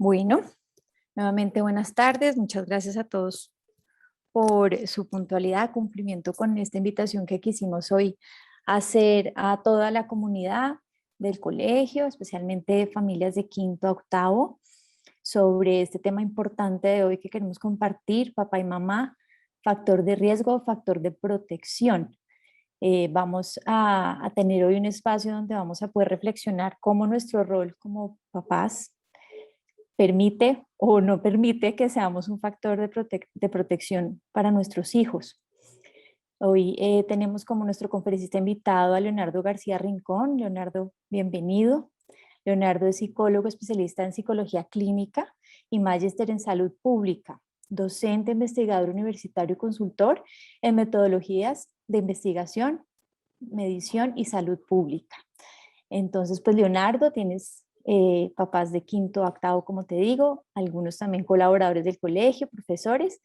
Bueno, nuevamente buenas tardes. Muchas gracias a todos por su puntualidad, cumplimiento con esta invitación que quisimos hoy hacer a toda la comunidad del colegio, especialmente familias de quinto a octavo, sobre este tema importante de hoy que queremos compartir, papá y mamá, factor de riesgo, factor de protección. Vamos a tener hoy un espacio donde vamos a poder reflexionar cómo nuestro rol como papás permite o no permite que seamos un factor de protección para nuestros hijos. Hoy tenemos como nuestro conferencista invitado a Leonardo García Rincón. Leonardo, bienvenido. Leonardo es psicólogo especialista en psicología clínica y magíster en salud pública, docente, investigador universitario y consultor en metodologías de investigación, medición y salud pública. Entonces, pues Leonardo, tienes papás de quinto a octavo, como te digo, algunos también colaboradores del colegio, profesores,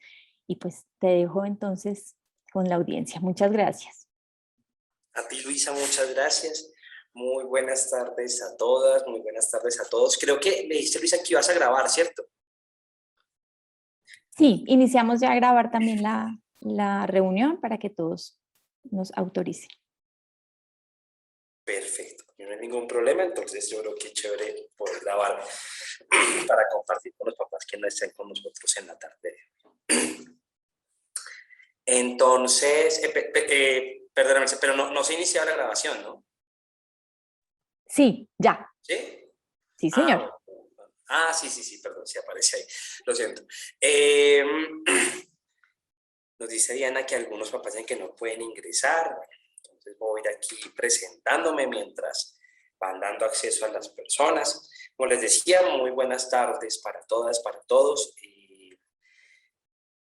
y pues te dejo entonces con la audiencia. Muchas gracias. A ti, Luisa, muchas gracias. Muy buenas tardes a todas, muy buenas tardes a todos. Creo que me dijiste, Luisa, que ibas a grabar, ¿cierto? Sí, iniciamos ya a grabar también la reunión para que todos nos autoricen. Perfecto, no hay ningún problema, entonces yo creo que es chévere poder grabar para compartir con los papás que no estén con nosotros en la tarde. Entonces, perdóname, pero no se ha iniciado la grabación, ¿no? Sí, ya. ¿Sí? Sí, señor. Sí, perdón, sí aparece ahí, lo siento. Nos dice Diana que algunos papás dicen que no pueden ingresar. Entonces voy a ir aquí presentándome mientras van dando acceso a las personas. Como les decía, muy buenas tardes para todas, para todos.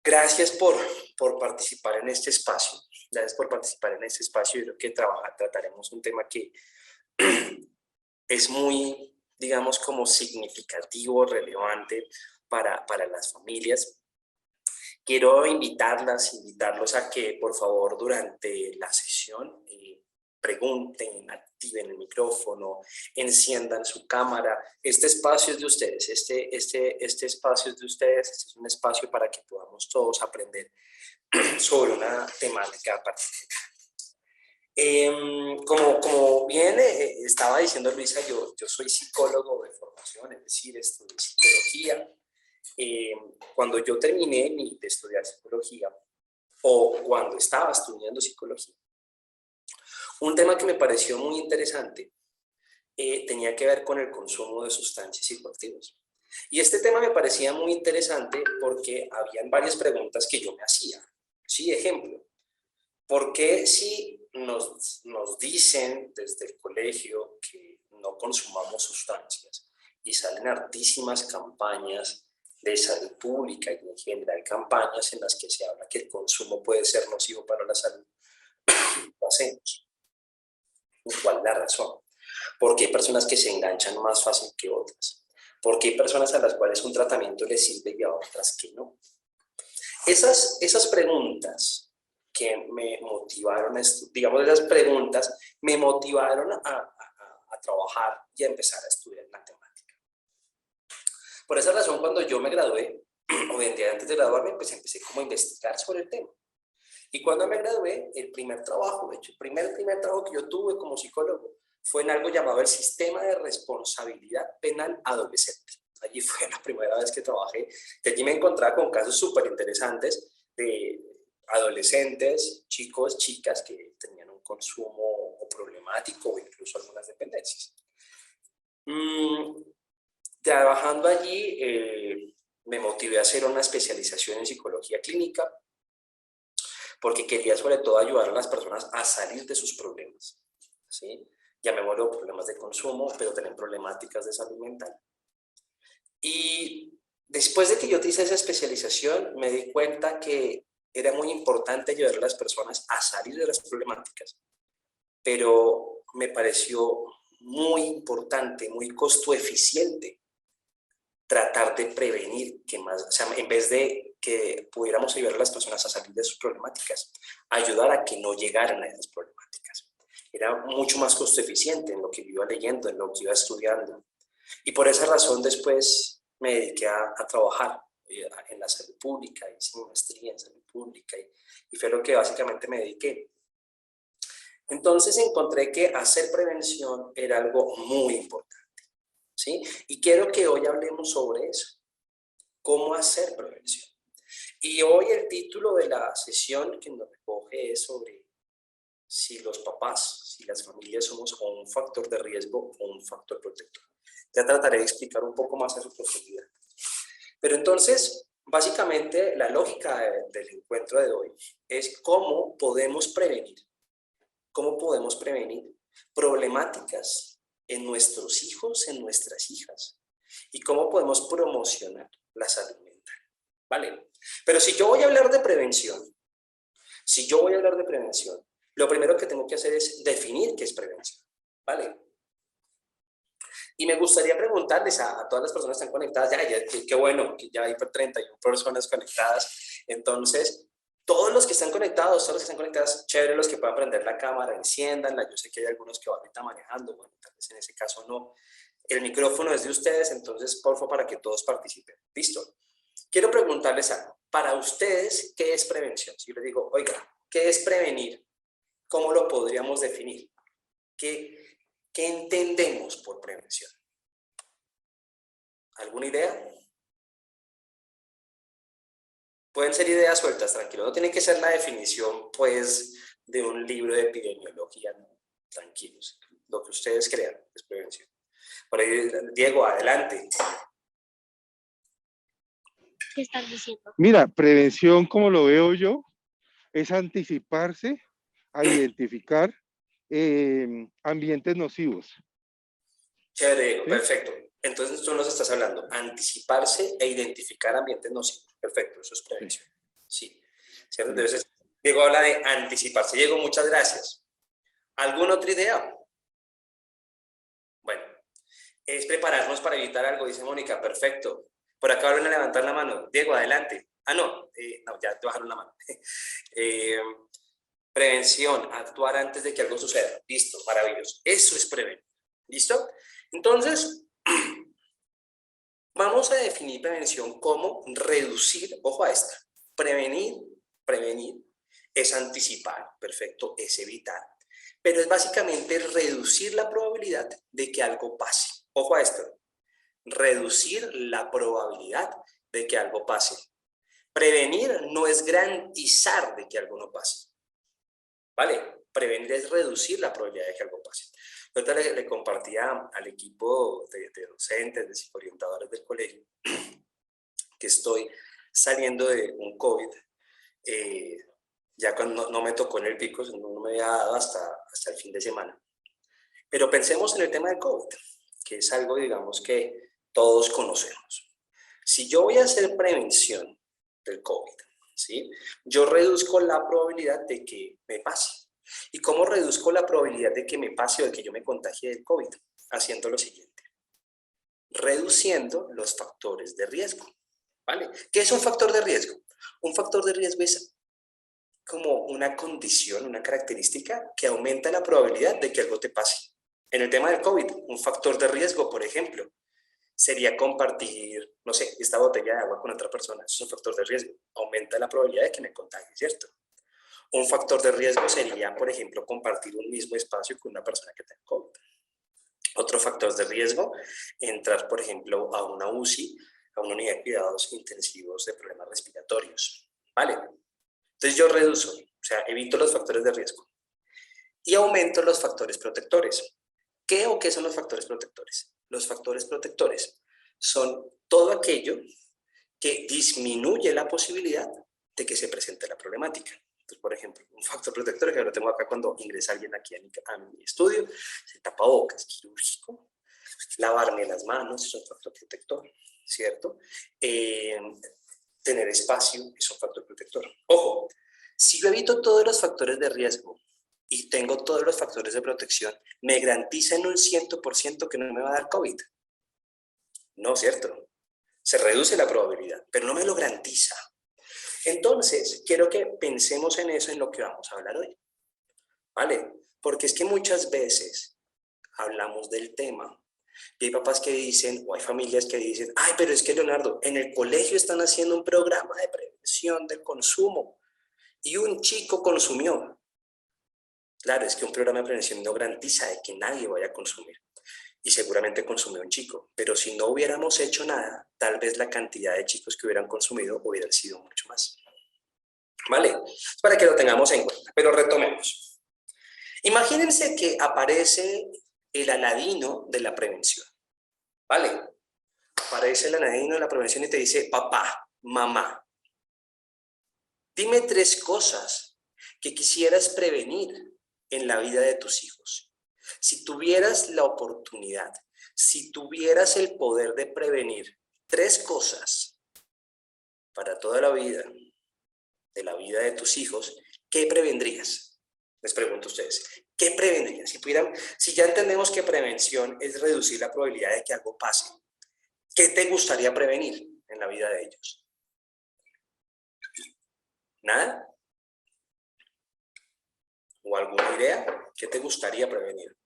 Gracias por participar en este espacio. Gracias por participar en este espacio. Yo creo que trataremos un tema que es muy, digamos, como significativo, relevante para las familias. Quiero invitarlos a que, por favor, durante la sesión pregunten, activen el micrófono, enciendan su cámara. Este espacio es de ustedes, este espacio es de ustedes, este es un espacio para que podamos todos aprender sobre una temática particular. Como bien estaba diciendo Luisa, yo soy psicólogo de formación, es decir, estudié psicología. Cuando yo terminé de estudiar psicología, o cuando estaba estudiando psicología, un tema que me pareció muy interesante tenía que ver con el consumo de sustancias psicoactivas. Y este tema me parecía muy interesante porque habían varias preguntas que yo me hacía. Sí, ejemplo, ¿por qué si nos dicen desde el colegio que no consumamos sustancias y salen hartísimas campañas de salud pública y en general campañas en las que se habla que el consumo puede ser nocivo para la salud, lo hacemos? ¿Cuál es la razón? Porque hay personas que se enganchan más fácil que otras. Porque hay personas a las cuales un tratamiento les sirve y a otras que no. Esas preguntas que me motivaron, digamos, esas preguntas me motivaron a trabajar y a empezar a estudiar matemática. Por esa razón, cuando yo me gradué, o el día antes de graduarme, pues empecé como a investigar sobre el tema. Y cuando me gradué, el primer trabajo, de hecho, el primer trabajo que yo tuve como psicólogo fue en algo llamado el Sistema de Responsabilidad Penal Adolescente. Allí fue la primera vez que trabajé, y allí me encontraba con casos súper interesantes de adolescentes, chicos, chicas que tenían un consumo problemático o incluso algunas dependencias. Trabajando allí, me motivé a hacer una especialización en psicología clínica, porque quería sobre todo ayudar a las personas a salir de sus problemas, ¿sí? Llamémoslo problemas de consumo, pero también problemáticas de salud mental. Y después de que yo hice esa especialización, me di cuenta que era muy importante ayudar a las personas a salir de las problemáticas, pero me pareció muy importante, muy costo eficiente tratar de prevenir que más, o sea, en vez de que pudiéramos ayudar a las personas a salir de sus problemáticas, ayudar a que no llegaran a esas problemáticas. Era mucho más costo eficiente en lo que iba leyendo, en lo que iba estudiando. Y por esa razón después me dediqué a trabajar en la salud pública, hice mi maestría en salud pública y fue lo que básicamente me dediqué. Entonces encontré que hacer prevención era algo muy importante, ¿sí? Y quiero que hoy hablemos sobre eso, cómo hacer prevención. Y hoy el título de la sesión que nos recoge es sobre si los papás, si las familias somos o un factor de riesgo o un factor protector. Ya trataré de explicar un poco más a su profundidad. Pero entonces, básicamente, la lógica del encuentro de hoy es cómo podemos prevenir problemáticas en nuestros hijos, en nuestras hijas, y cómo podemos promocionar la salud mental, ¿vale? Pero si yo voy a hablar de prevención, lo primero que tengo que hacer es definir qué es prevención, ¿vale? Y me gustaría preguntarles a todas las personas que están conectadas, qué bueno, que ya hay 31 personas conectadas, entonces, todos los que están conectados, chévere los que puedan prender la cámara, enciéndanla, yo sé que hay algunos que van ahorita manejando, bueno, tal vez en ese caso no, el micrófono es de ustedes, entonces, por favor, para que todos participen, ¿listo? Quiero preguntarles algo, para ustedes, ¿qué es prevención? Si yo les digo, oiga, ¿qué es prevenir? ¿Cómo lo podríamos definir? ¿Qué entendemos por prevención? ¿Alguna idea? Pueden ser ideas sueltas, tranquilo. No tiene que ser la definición, pues, de un libro de epidemiología. No. Tranquilos. Lo que ustedes crean es prevención. Por ahí, Diego, adelante. ¿Qué están diciendo? Mira, prevención, como lo veo yo, es anticiparse a identificar ambientes nocivos. Chévere, ¿Sí? perfecto. Entonces tú nos estás hablando, anticiparse e identificar ambientes nocivos. Perfecto, eso es prevención. Sí. ¿Cierto? Entonces, Diego habla de anticiparse. Diego, muchas gracias. ¿Alguna otra idea? Bueno, es prepararnos para evitar algo, dice Mónica. Perfecto. Por acá van a levantar la mano. Diego, adelante. No, ya te bajaron la mano. Prevención, actuar antes de que algo suceda. Listo, maravilloso. Eso es prevenir. ¿Listo? Entonces, vamos a definir prevención como reducir, ojo a esta, prevenir es anticipar, perfecto, es evitar, pero es básicamente reducir la probabilidad de que algo pase. Ojo a esto, reducir la probabilidad de que algo pase. Prevenir no es garantizar de que algo no pase, ¿vale? Prevenir es reducir la probabilidad de que algo pase. Yo le compartía al equipo de docentes, de psicoorientadores del colegio, que estoy saliendo de un COVID, ya cuando no me tocó en el pico, no me había dado hasta el fin de semana. Pero pensemos en el tema del COVID, que es algo, digamos, que todos conocemos. Si yo voy a hacer prevención del COVID, ¿sí? Yo reduzco la probabilidad de que me pase. ¿Y cómo reduzco la probabilidad de que me pase o de que yo me contagie del COVID? Haciendo lo siguiente, reduciendo los factores de riesgo, ¿vale? ¿Qué es un factor de riesgo? Un factor de riesgo es como una condición, una característica que aumenta la probabilidad de que algo te pase. En el tema del COVID, un factor de riesgo, por ejemplo, sería compartir, no sé, esta botella de agua con otra persona. Eso es un factor de riesgo. Aumenta la probabilidad de que me contagie, ¿cierto? Un factor de riesgo sería, por ejemplo, compartir un mismo espacio con una persona que tenga COVID. Otro factor de riesgo, entrar, por ejemplo, a una UCI, a una unidad de cuidados intensivos de problemas respiratorios, ¿vale? Entonces yo reduzco, o sea, evito los factores de riesgo y aumento los factores protectores. ¿Qué o qué son los factores protectores? Los factores protectores son todo aquello que disminuye la posibilidad de que se presente la problemática. Entonces, por ejemplo, un factor protector que ahora tengo acá cuando ingresa alguien aquí a mi estudio, el tapabocas quirúrgico, lavarme las manos es un factor protector, ¿cierto? Tener espacio es un factor protector. Ojo, si yo evito todos los factores de riesgo y tengo todos los factores de protección, ¿me garantizan un 100% que no me va a dar COVID? No, ¿cierto? Se reduce la probabilidad, pero no me lo garantiza. Entonces, quiero que pensemos en eso en lo que vamos a hablar hoy, ¿vale? Porque es que muchas veces hablamos del tema, Y hay papás que dicen, o hay familias que dicen, ay, pero es que Leonardo, en el colegio están haciendo un programa de prevención del consumo y un chico consumió. Claro, es que un programa de prevención no garantiza de que nadie vaya a consumir. Y seguramente consumió un chico. Pero si no hubiéramos hecho nada, tal vez la cantidad de chicos que hubieran consumido hubiera sido mucho más. ¿Vale? Para que lo tengamos en cuenta. Pero retomemos. Imagínense que aparece el Aladino de la prevención. ¿Vale? Aparece el Aladino de la prevención y te dice, papá, mamá, dime 3 cosas que quisieras prevenir en la vida de tus hijos. Si tuvieras la oportunidad, si tuvieras el poder de prevenir 3 cosas para toda la vida, de la vida de tus hijos, ¿qué prevendrías? Les pregunto a ustedes, ¿qué prevendrían? Si ya entendemos que prevención es reducir la probabilidad de que algo pase, ¿qué te gustaría prevenir en la vida de ellos? ¿Nada? ¿O alguna idea? ¿Qué te gustaría prevenir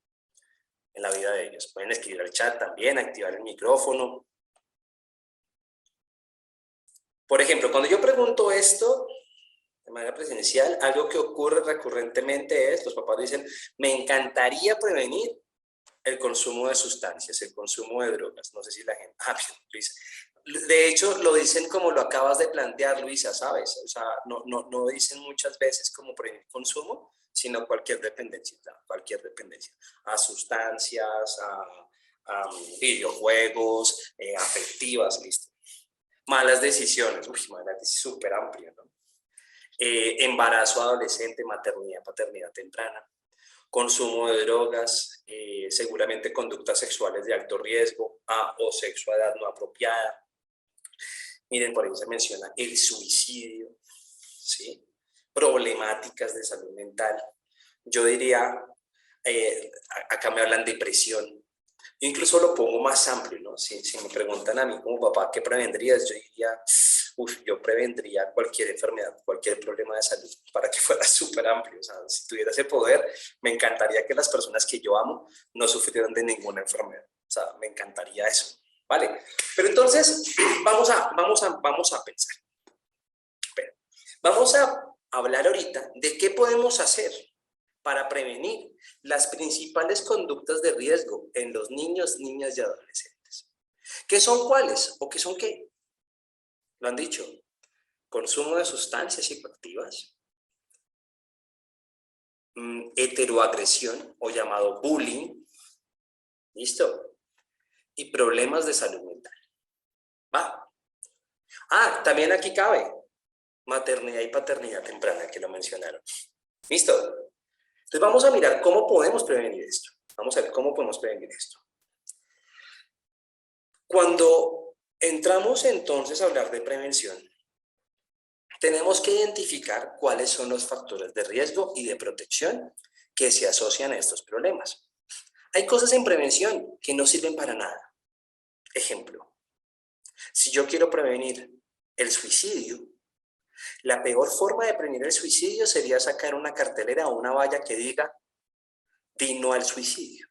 en la vida de ellos? Pueden escribir al chat también, activar el micrófono. Por ejemplo, cuando yo pregunto esto de manera presencial, algo que ocurre recurrentemente es, los papás dicen, me encantaría prevenir el consumo de sustancias, el consumo de drogas. No sé si la gente... Luisa. De hecho, lo dicen como lo acabas de plantear, Luisa, ¿sabes? O sea, no dicen muchas veces como prevenir consumo, sino cualquier dependencia, cualquier dependencia. A sustancias, a videojuegos, afectivas, listo. Malas decisiones, malas decisiones, súper amplio, ¿no? Embarazo adolescente, maternidad, paternidad temprana, consumo de drogas, seguramente conductas sexuales de alto riesgo, o sexualidad no apropiada. Miren, por ahí se menciona el suicidio, ¿sí? Problemáticas de salud mental. Yo diría, acá me hablan de depresión. Yo incluso lo pongo más amplio, ¿no? Si me preguntan a mí como papá, ¿qué prevendrías? Yo diría, yo prevendría cualquier enfermedad, cualquier problema de salud, para que fuera súper amplio. O sea, si tuviera ese poder, me encantaría que las personas que yo amo no sufrieran de ninguna enfermedad. O sea, me encantaría eso, ¿vale? Pero entonces, vamos a pensar. Vamos a hablar ahorita de qué podemos hacer para prevenir las principales conductas de riesgo en los niños, niñas y adolescentes. ¿Qué son cuáles? ¿O qué son qué? Lo han dicho. Consumo de sustancias psicoactivas, heteroagresión o llamado bullying, ¿listo? Y problemas de salud mental. ¿Va? También aquí cabe maternidad y paternidad temprana, que lo mencionaron. ¿Listo? Entonces vamos a mirar cómo podemos prevenir esto. Vamos a ver cómo podemos prevenir esto. Cuando entramos entonces a hablar de prevención, tenemos que identificar cuáles son los factores de riesgo y de protección que se asocian a estos problemas. Hay cosas en prevención que no sirven para nada. Ejemplo, si yo quiero prevenir el suicidio, la peor forma de prevenir el suicidio sería sacar una cartelera o una valla que diga "Di no al suicidio".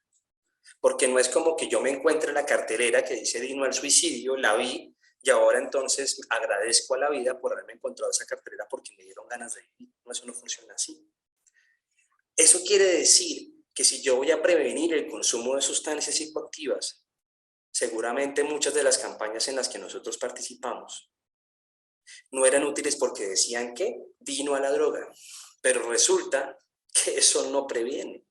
Porque no es como que yo me encuentre la cartelera que dice "Di no al suicidio", la vi y ahora entonces agradezco a la vida por haberme encontrado esa cartelera porque me dieron ganas de vivir. No, eso no funciona así. Eso quiere decir que si yo voy a prevenir el consumo de sustancias psicoactivas, seguramente muchas de las campañas en las que nosotros participamos no eran útiles porque decían que di no a la droga, pero resulta que eso no previene.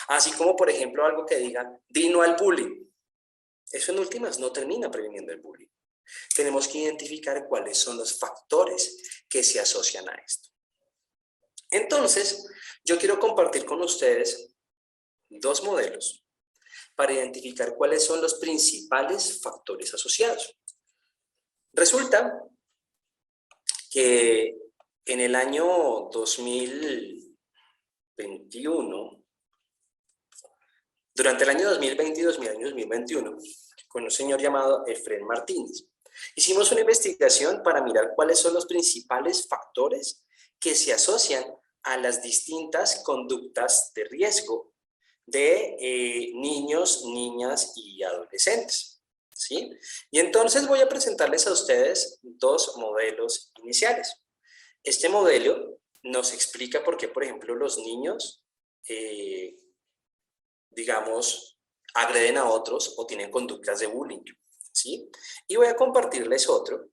Así como, por ejemplo, algo que diga di no al bullying. Eso en últimas no termina previniendo el bullying. Tenemos que identificar cuáles son los factores que se asocian a esto. Entonces, yo quiero compartir con ustedes 2 modelos para identificar cuáles son los principales factores asociados. Resulta que en el año 2021, durante el año 2020 y el año 2021, con un señor llamado Efrén Martínez, hicimos una investigación para mirar cuáles son los principales factores que se asocian a las distintas conductas de riesgo de niños, niñas y adolescentes, ¿sí? Y entonces voy a presentarles a ustedes dos modelos iniciales. Este modelo nos explica por qué, por ejemplo, los niños, digamos, agreden a otros o tienen conductas de bullying, ¿sí? Y voy a compartirles otro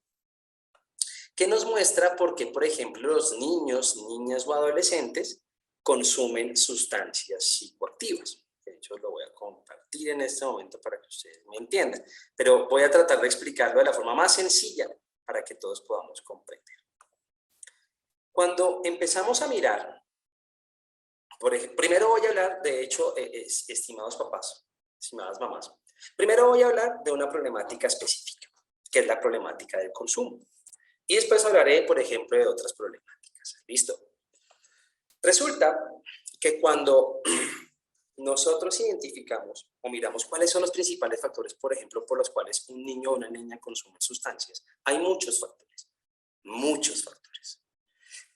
que nos muestra por qué, por ejemplo, los niños, niñas o adolescentes consumen sustancias psicoactivas. De hecho, lo voy a compartir en este momento para que ustedes me entiendan, pero voy a tratar de explicarlo de la forma más sencilla para que todos podamos comprender. Cuando empezamos a mirar, por ejemplo, primero voy a hablar, de hecho, estimados papás, estimadas mamás, primero voy a hablar de una problemática específica, que es la problemática del consumo. Y después hablaré, por ejemplo, de otras problemáticas. ¿Listo? Resulta que cuando nosotros identificamos o miramos cuáles son los principales factores, por ejemplo, por los cuales un niño o una niña consume sustancias, hay muchos factores.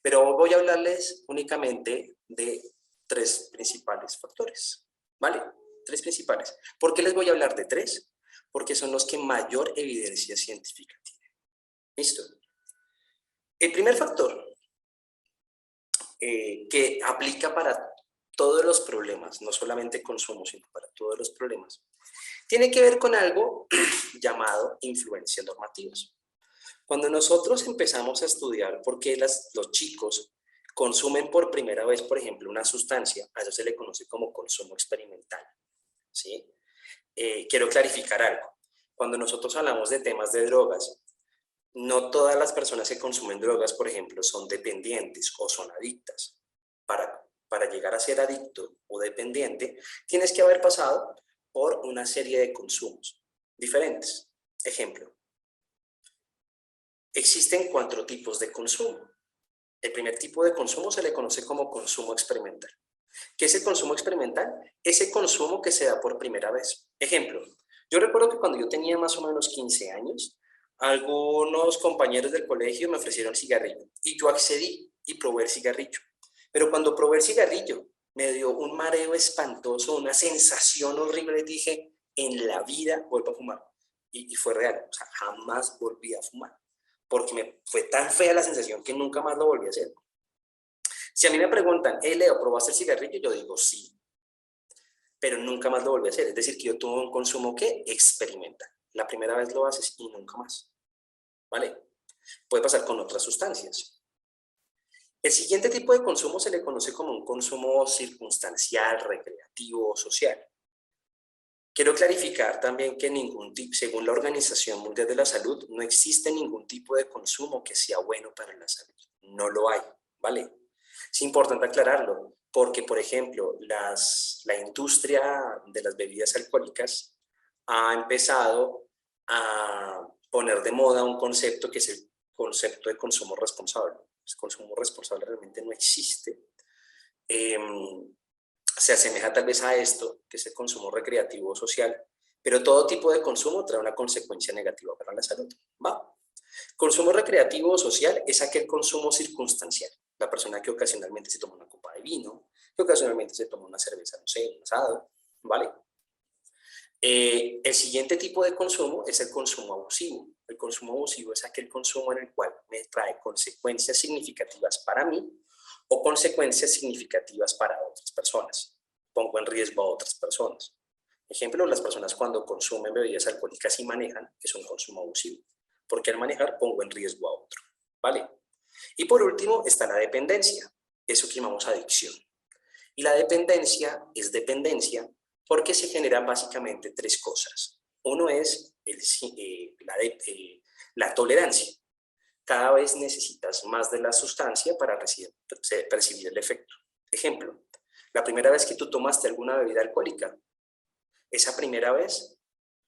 Pero voy a hablarles únicamente de tres principales factores, ¿vale? Tres principales. ¿Por qué les voy a hablar de tres? Porque son los que mayor evidencia científica tienen. ¿Listo? El primer factor que aplica para todos los problemas, no solamente consumo, sino para todos los problemas, tiene que ver con algo llamado influencias normativas. Cuando nosotros empezamos a estudiar por qué los chicos consumen por primera vez, por ejemplo, una sustancia, a eso se le conoce como consumo experimental, ¿sí? Quiero clarificar algo. Cuando nosotros hablamos de temas de drogas, no todas las personas que consumen drogas, por ejemplo, son dependientes o son adictas. Para llegar a ser adicto o dependiente, tienes que haber pasado por una serie de consumos diferentes. Ejemplo, existen 4 tipos de consumo. El primer tipo de consumo se le conoce como consumo experimental. ¿Qué es el consumo experimental? Ese consumo que se da por primera vez. Ejemplo, yo recuerdo que cuando yo tenía más o menos 15 años, algunos compañeros del colegio me ofrecieron cigarrillo y yo accedí y probé el cigarrillo. Pero cuando probé el cigarrillo me dio un mareo espantoso, una sensación horrible. Dije, en la vida vuelvo a fumar. Y fue real, o sea, jamás volví a fumar. Porque me fue tan fea la sensación que nunca más lo volví a hacer. Si a mí me preguntan, Leo, ¿probaste el cigarrillo? Yo digo, sí. Pero nunca más lo volví a hacer. Es decir, que yo tuve un consumo que experimenta. La primera vez lo haces y nunca más. ¿Vale? Puede pasar con otras sustancias. El siguiente tipo de consumo se le conoce como un consumo circunstancial, recreativo o social. Quiero clarificar también que según la Organización Mundial de la Salud, no existe ningún tipo de consumo que sea bueno para la salud. No lo hay, ¿vale? Es importante aclararlo, porque, por ejemplo, la industria de las bebidas alcohólicas ha empezado a poner de moda un concepto que es el concepto de consumo responsable. El consumo responsable realmente no existe. Se asemeja tal vez a esto, que es el consumo recreativo o social, pero todo tipo de consumo trae una consecuencia negativa para la salud. ¿Va? Consumo recreativo o social es aquel consumo circunstancial. La persona que ocasionalmente se toma una copa de vino, que ocasionalmente se toma una cerveza, no sé, un asado, ¿vale? El siguiente tipo de consumo es el consumo abusivo. El consumo abusivo es aquel consumo en el cual me trae consecuencias significativas para mí o consecuencias significativas para otras personas. Pongo en riesgo a otras personas. Ejemplo, las personas cuando consumen bebidas alcohólicas y manejan es un consumo abusivo, porque al manejar pongo en riesgo a otro, ¿vale? Y por último está la dependencia, eso que llamamos adicción. Y la dependencia es dependencia porque se generan básicamente 3 cosas. Uno es la tolerancia. Cada vez necesitas más de la sustancia para percibir el efecto. Ejemplo, la primera vez que tú tomaste alguna bebida alcohólica, esa primera vez,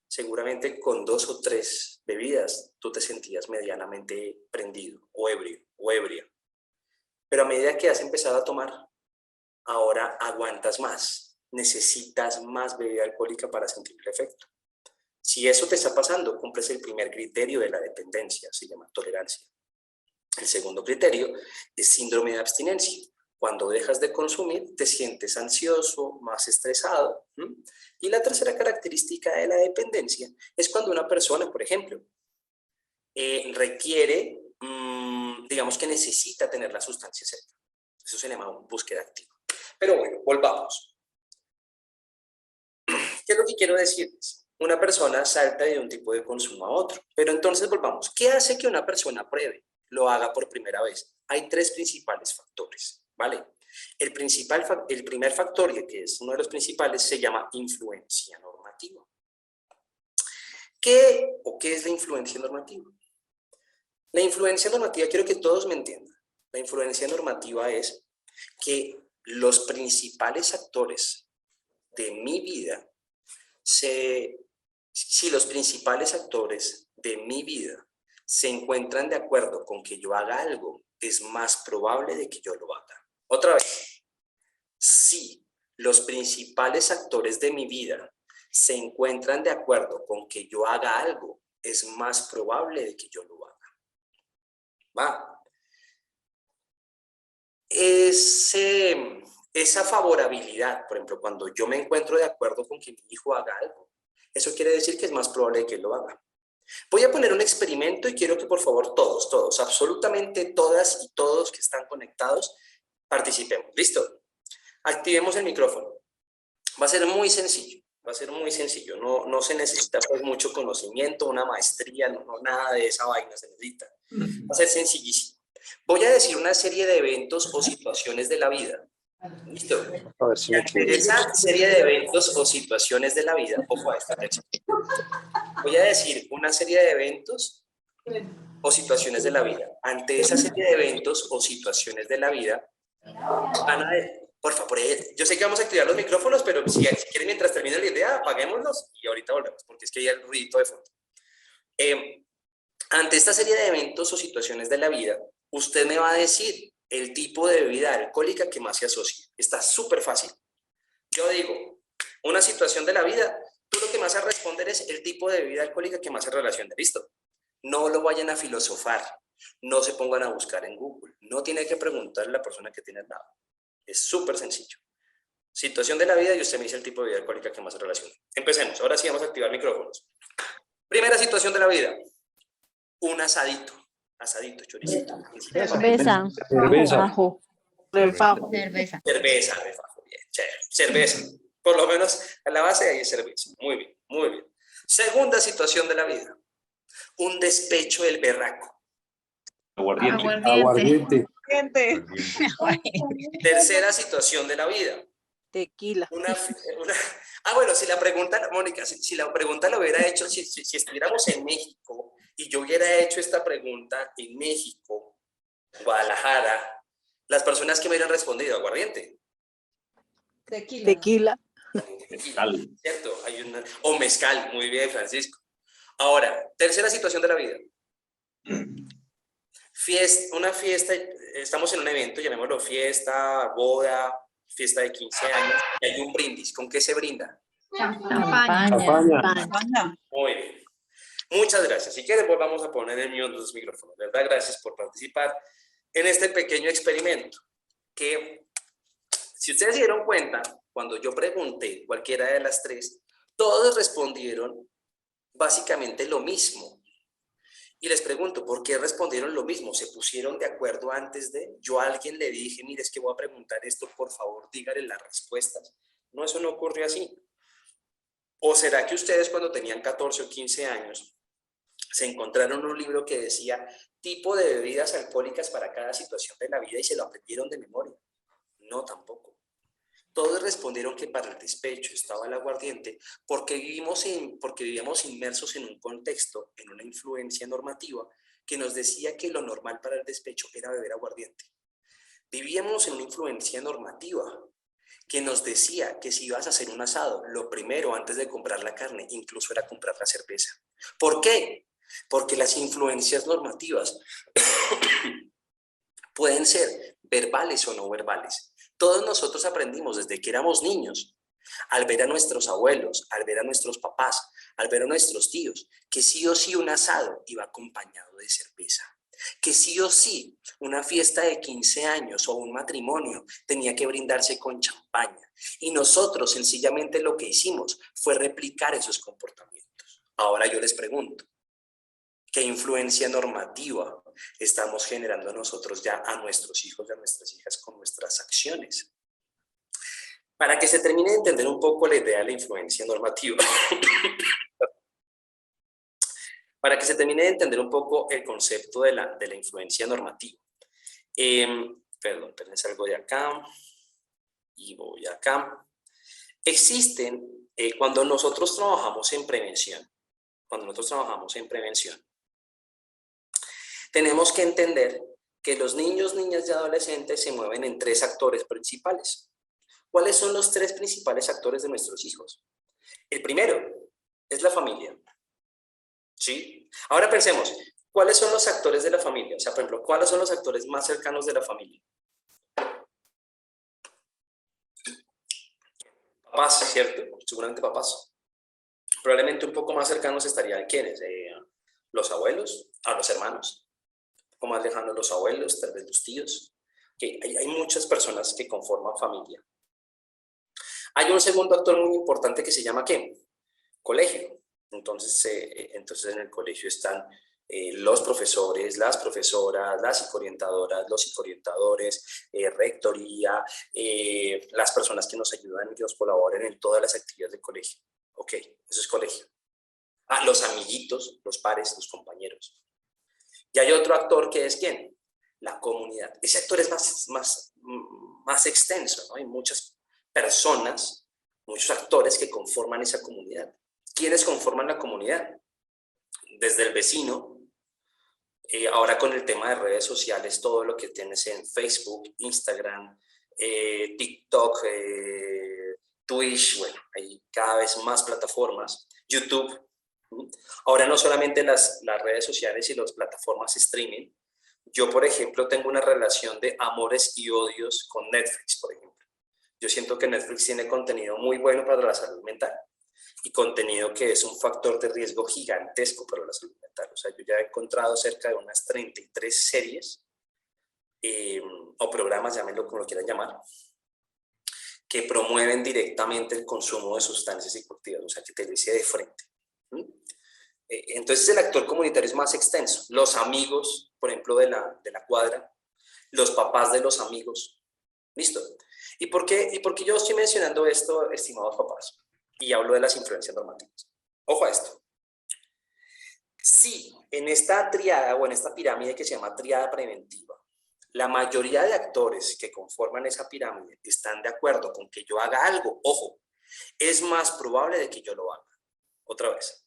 seguramente con 2 o 3 bebidas, tú te sentías medianamente prendido o ebrio o ebria. Pero a medida que has empezado a tomar, ahora aguantas más, necesitas más bebida alcohólica para sentir el efecto. Si eso te está pasando, cumples el primer criterio de la dependencia, se llama tolerancia. El segundo criterio es síndrome de abstinencia. Cuando dejas de consumir, te sientes ansioso, más estresado. Y la tercera característica de la dependencia es cuando una persona, por ejemplo, requiere, digamos que necesita tener la sustancia cerca. Eso se llama búsqueda activa. Pero bueno, volvamos. ¿Qué es lo que quiero decirles? Una persona salta de un tipo de consumo a otro. Pero entonces volvamos. ¿Qué hace que una persona pruebe, lo haga por primera vez? Hay tres principales factores, ¿vale? El primer factor, que es uno de los principales, se llama influencia normativa. ¿Qué es la influencia normativa? La influencia normativa, quiero que todos me entiendan. La influencia normativa es que los principales actores de mi vida, si los principales actores de mi vida se encuentran de acuerdo con que yo haga algo, es más probable de que yo lo haga. Otra vez, si los principales actores de mi vida se encuentran de acuerdo con que yo haga algo, es más probable de que yo lo haga. ¿Va? Esa favorabilidad, por ejemplo, cuando yo me encuentro de acuerdo con que mi hijo haga algo, eso quiere decir que es más probable que él lo haga. Voy a poner un experimento y quiero que por favor todos, absolutamente todas y todos que están conectados, participemos. ¿Listo? Activemos el micrófono. Va a ser muy sencillo, no se necesita pues mucho conocimiento, una maestría, no, nada de esa vaina se necesita. Va a ser sencillísimo. Voy a decir una serie de eventos o situaciones de la vida. ¿Listo? A ver si Y ante esa serie de eventos o situaciones de la vida, ojo a esta lección. Voy a decir una serie de eventos o situaciones de la vida. Ante esa serie de eventos o situaciones de la vida, van a por favor, yo sé que vamos a activar los micrófonos, pero si quieren mientras termine la idea, apaguémoslos y ahorita volvemos, porque es que hay el ruidito de fondo. Ante esta serie de eventos o situaciones de la vida, usted me va a decir el tipo de bebida alcohólica que más se asocia. Está súper fácil. Yo digo, una situación de la vida, tú lo que más vas a responder es el tipo de bebida alcohólica que más se relaciona. ¿Listo? No lo vayan a filosofar, no se pongan a buscar en Google, no tiene que preguntarle a la persona que tiene al lado. Es súper sencillo. Situación de la vida y usted me dice el tipo de bebida alcohólica que más se relaciona. Empecemos, ahora sí vamos a activar micrófonos. Primera situación de la vida. Un asadito, choricito. Cerveza. Cerveza. Ajo. Cerveza. Cerveza, de fajo, bien, chévere. Cerveza. Por lo menos a la base ahí es cerveza. Muy bien, muy bien. Segunda situación de la vida. Un despecho del berraco. Aguardiente. Tercera situación de la vida. Tequila. Bueno, si la pregunta, Mónica, si la pregunta lo hubiera hecho, si estuviéramos en México y yo hubiera hecho esta pregunta en México, Guadalajara, las personas que me hubieran respondido, aguardiente. Tequila. Mezcal. ¿Cierto? O mezcal, muy bien, Francisco. Ahora, tercera situación de la vida. Una fiesta, estamos en un evento, llamémoslo fiesta, boda, fiesta de 15 años, y hay un brindis. ¿Con qué se brinda? Champaña. Muy bien. Muchas gracias. Si quieres, volvamos a poner el mute los micrófonos. De verdad, gracias por participar en este pequeño experimento. Que, si ustedes se dieron cuenta, cuando yo pregunté cualquiera de las tres, todos respondieron básicamente lo mismo. Y les pregunto, ¿por qué respondieron lo mismo? ¿Se pusieron de acuerdo antes de? Yo a alguien le dije, mire, es que voy a preguntar esto, por favor, díganle las respuestas. No, eso no ocurrió así. ¿O será que ustedes cuando tenían 14 o 15 años se encontraron un libro que decía tipo de bebidas alcohólicas para cada situación de la vida y se lo aprendieron de memoria? No, tampoco. Todos respondieron que para el despecho estaba el aguardiente porque vivíamos inmersos en un contexto, en una influencia normativa que nos decía que lo normal para el despecho era beber aguardiente. Vivíamos en una influencia normativa que nos decía que si ibas a hacer un asado, lo primero antes de comprar la carne, incluso era comprar la cerveza. ¿Por qué? Porque las influencias normativas pueden ser verbales o no verbales. Todos nosotros aprendimos desde que éramos niños, al ver a nuestros abuelos, al ver a nuestros papás, al ver a nuestros tíos, que sí o sí un asado iba acompañado de cerveza. que sí o sí una fiesta de 15 años o un matrimonio tenía que brindarse con champaña. Y nosotros sencillamente lo que hicimos fue replicar esos comportamientos. Ahora yo les pregunto, ¿qué influencia normativa estamos generando nosotros ya a nuestros hijos y a nuestras hijas con nuestras acciones? Para que se termine de entender un poco la idea de la influencia normativa, para que se termine de entender un poco el concepto de la influencia normativa. Perdón, salgo de acá y voy acá. Existen, cuando nosotros trabajamos en prevención, tenemos que entender que los niños, niñas y adolescentes se mueven en 3 actores principales. ¿Cuáles son los 3 principales actores de nuestros hijos? El primero es la familia. ¿Sí? Ahora pensemos, ¿cuáles son los actores de la familia? O sea, por ejemplo, ¿cuáles son los actores más cercanos de la familia? Papás, ¿cierto? Seguramente papás. Probablemente un poco más cercanos estarían ¿quiénes? Los abuelos, los hermanos. Un poco más lejanos los abuelos, tal vez los tíos. Okay. Hay muchas personas que conforman familia. Hay un segundo actor muy importante que se llama ¿qué? Colegio. Entonces en el colegio están los profesores, las profesoras, las psicoorientadoras, los psicoorientadores, rectoría, las personas que nos ayudan y que nos colaboran en todas las actividades del colegio. Ok, eso es colegio. Los amiguitos, los pares, los compañeros. Y hay otro actor que es ¿quién? La comunidad. Ese actor es más extenso, ¿no? Hay muchas personas, muchos actores que conforman esa comunidad. ¿Quiénes conforman la comunidad? Desde el vecino, ahora con el tema de redes sociales, todo lo que tienes en Facebook, Instagram, TikTok, Twitch, bueno, hay cada vez más plataformas, YouTube. Ahora no solamente las redes sociales y las plataformas streaming. Yo, por ejemplo, tengo una relación de amores y odios con Netflix, por ejemplo. Yo siento que Netflix tiene contenido muy bueno para la salud mental y contenido que es un factor de riesgo gigantesco para la salud mental. O sea, yo ya he encontrado cerca de unas 33 series o programas, llámenlo como lo quieran llamar, que promueven directamente el consumo de sustancias psicoactivas, o sea, que te lo dice de frente. Entonces el actor comunitario es más extenso. Los amigos, por ejemplo, de la cuadra, los papás de los amigos. ¿Listo? ¿Y por qué yo estoy mencionando esto, estimados papás? Y hablo de las influencias normativas. Ojo a esto. Si en esta triada o en esta pirámide que se llama triada preventiva, la mayoría de actores que conforman esa pirámide están de acuerdo con que yo haga algo, ojo, es más probable de que yo lo haga. Otra vez.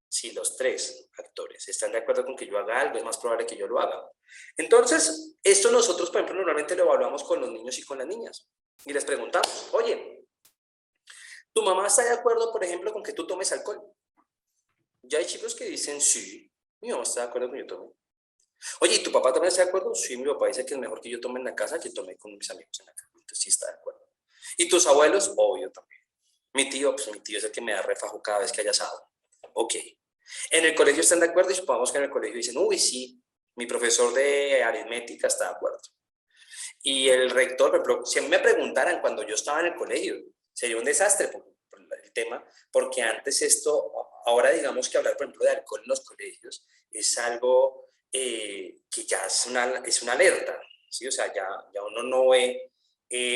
Si los 3 actores están de acuerdo con que yo haga algo, es más probable que yo lo haga. Entonces, esto nosotros, por ejemplo, normalmente lo evaluamos con los niños y con las niñas. Y les preguntamos, oye, ¿tu mamá está de acuerdo, por ejemplo, con que tú tomes alcohol? Ya hay chicos que dicen, sí, mi mamá está de acuerdo con que yo tome. Oye, ¿y tu papá también está de acuerdo? Sí, mi papá dice que es mejor que yo tome en la casa que tome con mis amigos en la casa. Entonces sí está de acuerdo. ¿Y tus abuelos? Obvio también. Mi tío es el que me da refajo cada vez que haya asado. Ok. En el colegio están de acuerdo y supongamos que en el colegio dicen, uy, sí, mi profesor de aritmética está de acuerdo. Y el rector, por ejemplo, si a mí me preguntaran cuando yo estaba en el colegio, sería un desastre por el tema, porque antes ahora digamos que hablar, por ejemplo, de alcohol en los colegios es algo que ya es una alerta, ¿sí? O sea, ya uno no ve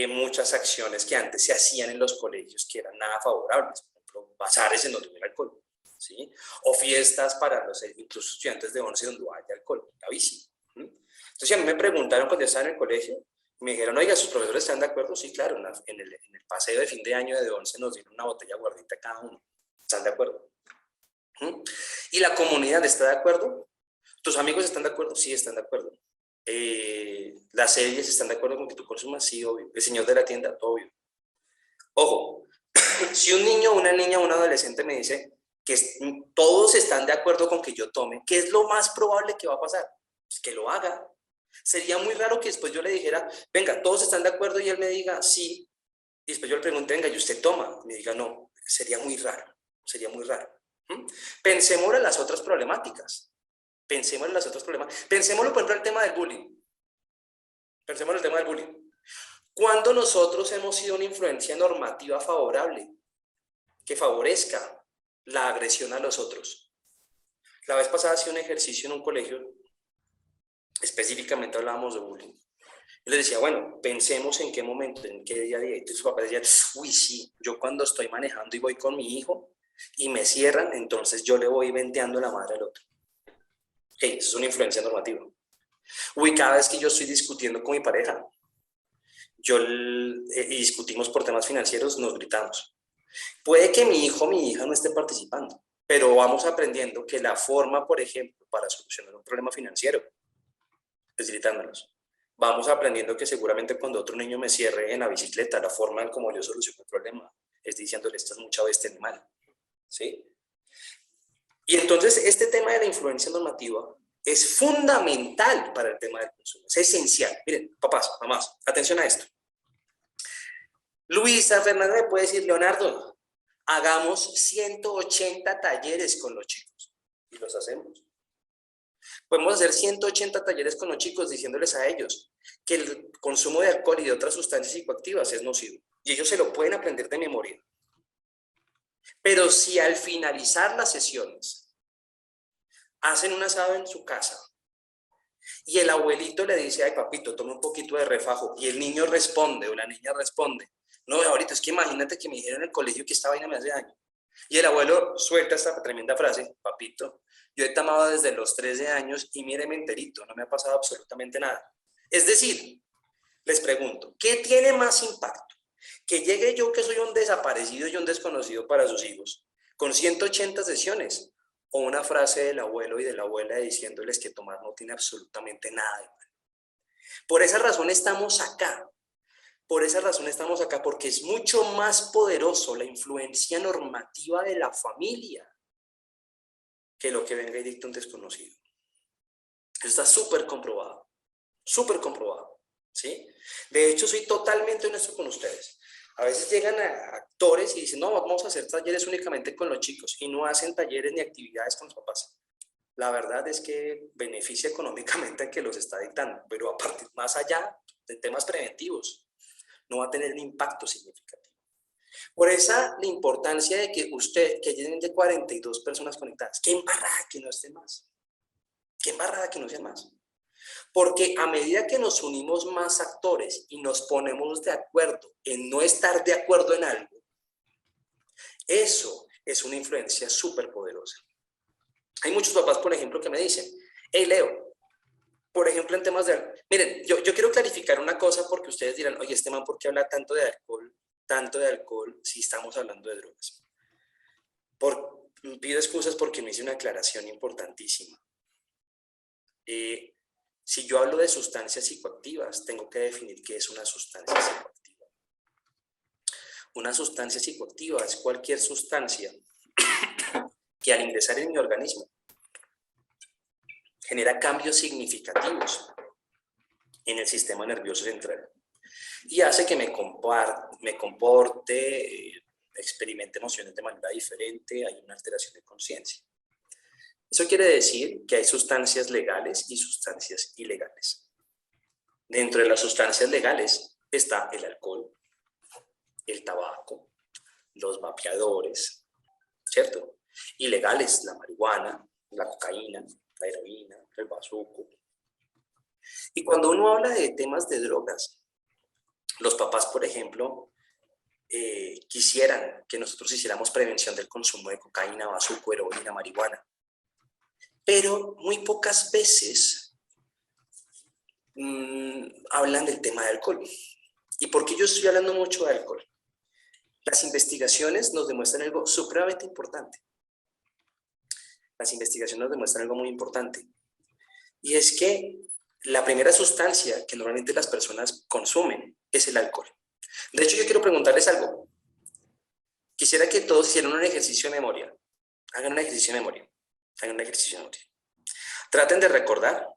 muchas acciones que antes se hacían en los colegios que eran nada favorables, por ejemplo, bazares en donde hubiera alcohol, ¿sí? O fiestas para los incluso estudiantes de 11 donde haya alcohol, la bici. Entonces, a mí me preguntaron cuando yo estaba en el colegio, me dijeron, oiga, ¿sus profesores están de acuerdo? Sí, claro, en el paseo de fin de año de 11 nos dieron una botella guardita cada uno. ¿Están de acuerdo? ¿Y la comunidad está de acuerdo? ¿Tus amigos están de acuerdo? Sí, están de acuerdo. ¿Las series están de acuerdo con que tú consumas? Sí, obvio. ¿El señor de la tienda? Obvio. Ojo, si un niño, una niña o un adolescente me dice que todos están de acuerdo con que yo tome, ¿qué es lo más probable que va a pasar? Pues que lo haga. Sería muy raro que después yo le dijera, venga, todos están de acuerdo, y él me diga, sí, y después yo le pregunte, venga, ¿y usted toma? Y me diga, no. Sería muy raro, sería muy raro. Pensemos en las otras problemáticas. Pensemos en los otros problemas. Pensémoslo, por ejemplo, en el tema del bullying. Pensemos en el tema del bullying. ¿Cuándo nosotros hemos sido una influencia normativa favorable que favorezca la agresión a los otros? La vez pasada hacía un ejercicio en un colegio, específicamente hablábamos de bullying. Yo les decía, bueno, pensemos en qué momento, en qué día a día. Y sus papás decían, uy, sí, yo cuando estoy manejando y voy con mi hijo y me cierran, entonces yo le voy venteando la madre al otro. Hey, eso es una influencia normativa. Uy, cada vez que yo estoy discutiendo con mi pareja, y discutimos por temas financieros, nos gritamos. Puede que mi hijo o mi hija no esté participando, pero vamos aprendiendo que la forma, por ejemplo, para solucionar un problema financiero es gritándonos. Vamos aprendiendo que seguramente cuando otro niño me cierre en la bicicleta, la forma en cómo yo soluciono el problema es diciéndole, estás mucha bestia animal. ¿Sí? Y entonces este tema de la influencia normativa es fundamental para el tema del consumo, es esencial. Miren, papás, mamás, atención a esto. Luisa Fernanda me puede decir, Leonardo, hagamos 180 talleres con los chicos. Y los hacemos. Podemos hacer 180 talleres con los chicos diciéndoles a ellos que el consumo de alcohol y de otras sustancias psicoactivas es nocivo. Y ellos se lo pueden aprender de memoria. Pero si al finalizar las sesiones hacen un asado en su casa y el abuelito le dice, ay papito, toma un poquito de refajo, y el niño responde o la niña responde, no, ahorita es que imagínate que me dijeron en el colegio que esta vaina me hace daño. Y el abuelo suelta esta tremenda frase, papito, yo he tomado desde los 13 años y míreme enterito, no me ha pasado absolutamente nada. Es decir, les pregunto, ¿qué tiene más impacto? Que llegue yo que soy un desaparecido y un desconocido para sus hijos, con 180 sesiones, o una frase del abuelo y de la abuela diciéndoles que tomar no tiene absolutamente nada de malo. Por esa razón estamos acá. Por esa razón estamos acá, porque es mucho más poderoso la influencia normativa de la familia que lo que venga y dicte un desconocido. Eso está súper comprobado, ¿sí? De hecho, soy totalmente honesto con ustedes. A veces llegan a actores y dicen, no, vamos a hacer talleres únicamente con los chicos, y no hacen talleres ni actividades con los papás. La verdad es que beneficia económicamente a que los está dictando, pero a partir, más allá de temas preventivos, no va a tener un impacto significativo. Por esa la importancia de que que lleguen de 42 personas conectadas. Qué embarrada que no esté más. Qué embarrada que no sea más. Porque a medida que nos unimos más actores y nos ponemos de acuerdo en no estar de acuerdo en algo, eso es una influencia súper poderosa. Hay muchos papás, por ejemplo, que me dicen, hey Leo, por ejemplo, en temas de... Miren, yo quiero clarificar una cosa porque ustedes dirán, oye, este man, ¿por qué habla tanto de alcohol si estamos hablando de drogas? Pido excusas porque me hice una aclaración importantísima. Si yo hablo de sustancias psicoactivas, tengo que definir qué es una sustancia psicoactiva. Una sustancia psicoactiva es cualquier sustancia que al ingresar en mi organismo genera cambios significativos en el sistema nervioso central y hace que me comporte, experimente emociones de manera diferente, hay una alteración de conciencia. Eso quiere decir que hay sustancias legales y sustancias ilegales. Dentro de las sustancias legales está el alcohol, el tabaco, los vapeadores, ¿cierto? Ilegales, la marihuana, la cocaína, la heroína, el bazuco. Y cuando uno habla de temas de drogas, los papás, por ejemplo, quisieran que nosotros hiciéramos prevención del consumo de cocaína, bazuco, heroína, marihuana. Pero muy pocas veces hablan del tema de alcohol. ¿Y por qué yo estoy hablando mucho de alcohol? Las investigaciones nos demuestran algo supremamente importante. Las investigaciones nos demuestran algo muy importante. Y es que la primera sustancia que normalmente las personas consumen es el alcohol. De hecho, yo quiero preguntarles algo. Quisiera que todos hicieran un ejercicio de memoria. Hagan un ejercicio de memoria. Traten de recordar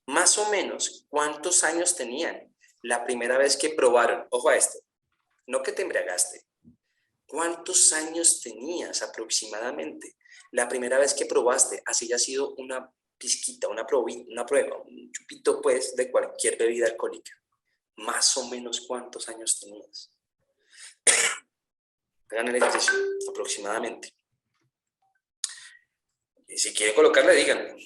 más o menos cuántos años tenían la primera vez que probaron. Ojo a esto. No que te embriagaste. ¿Cuántos años tenías aproximadamente la primera vez que probaste, así haya sido una pizquita, una prueba, un chupito pues de cualquier bebida alcohólica, más o menos ¿cuántos años tenías? Hagan el ejercicio, aproximadamente. Y si quieren colocarle, díganme.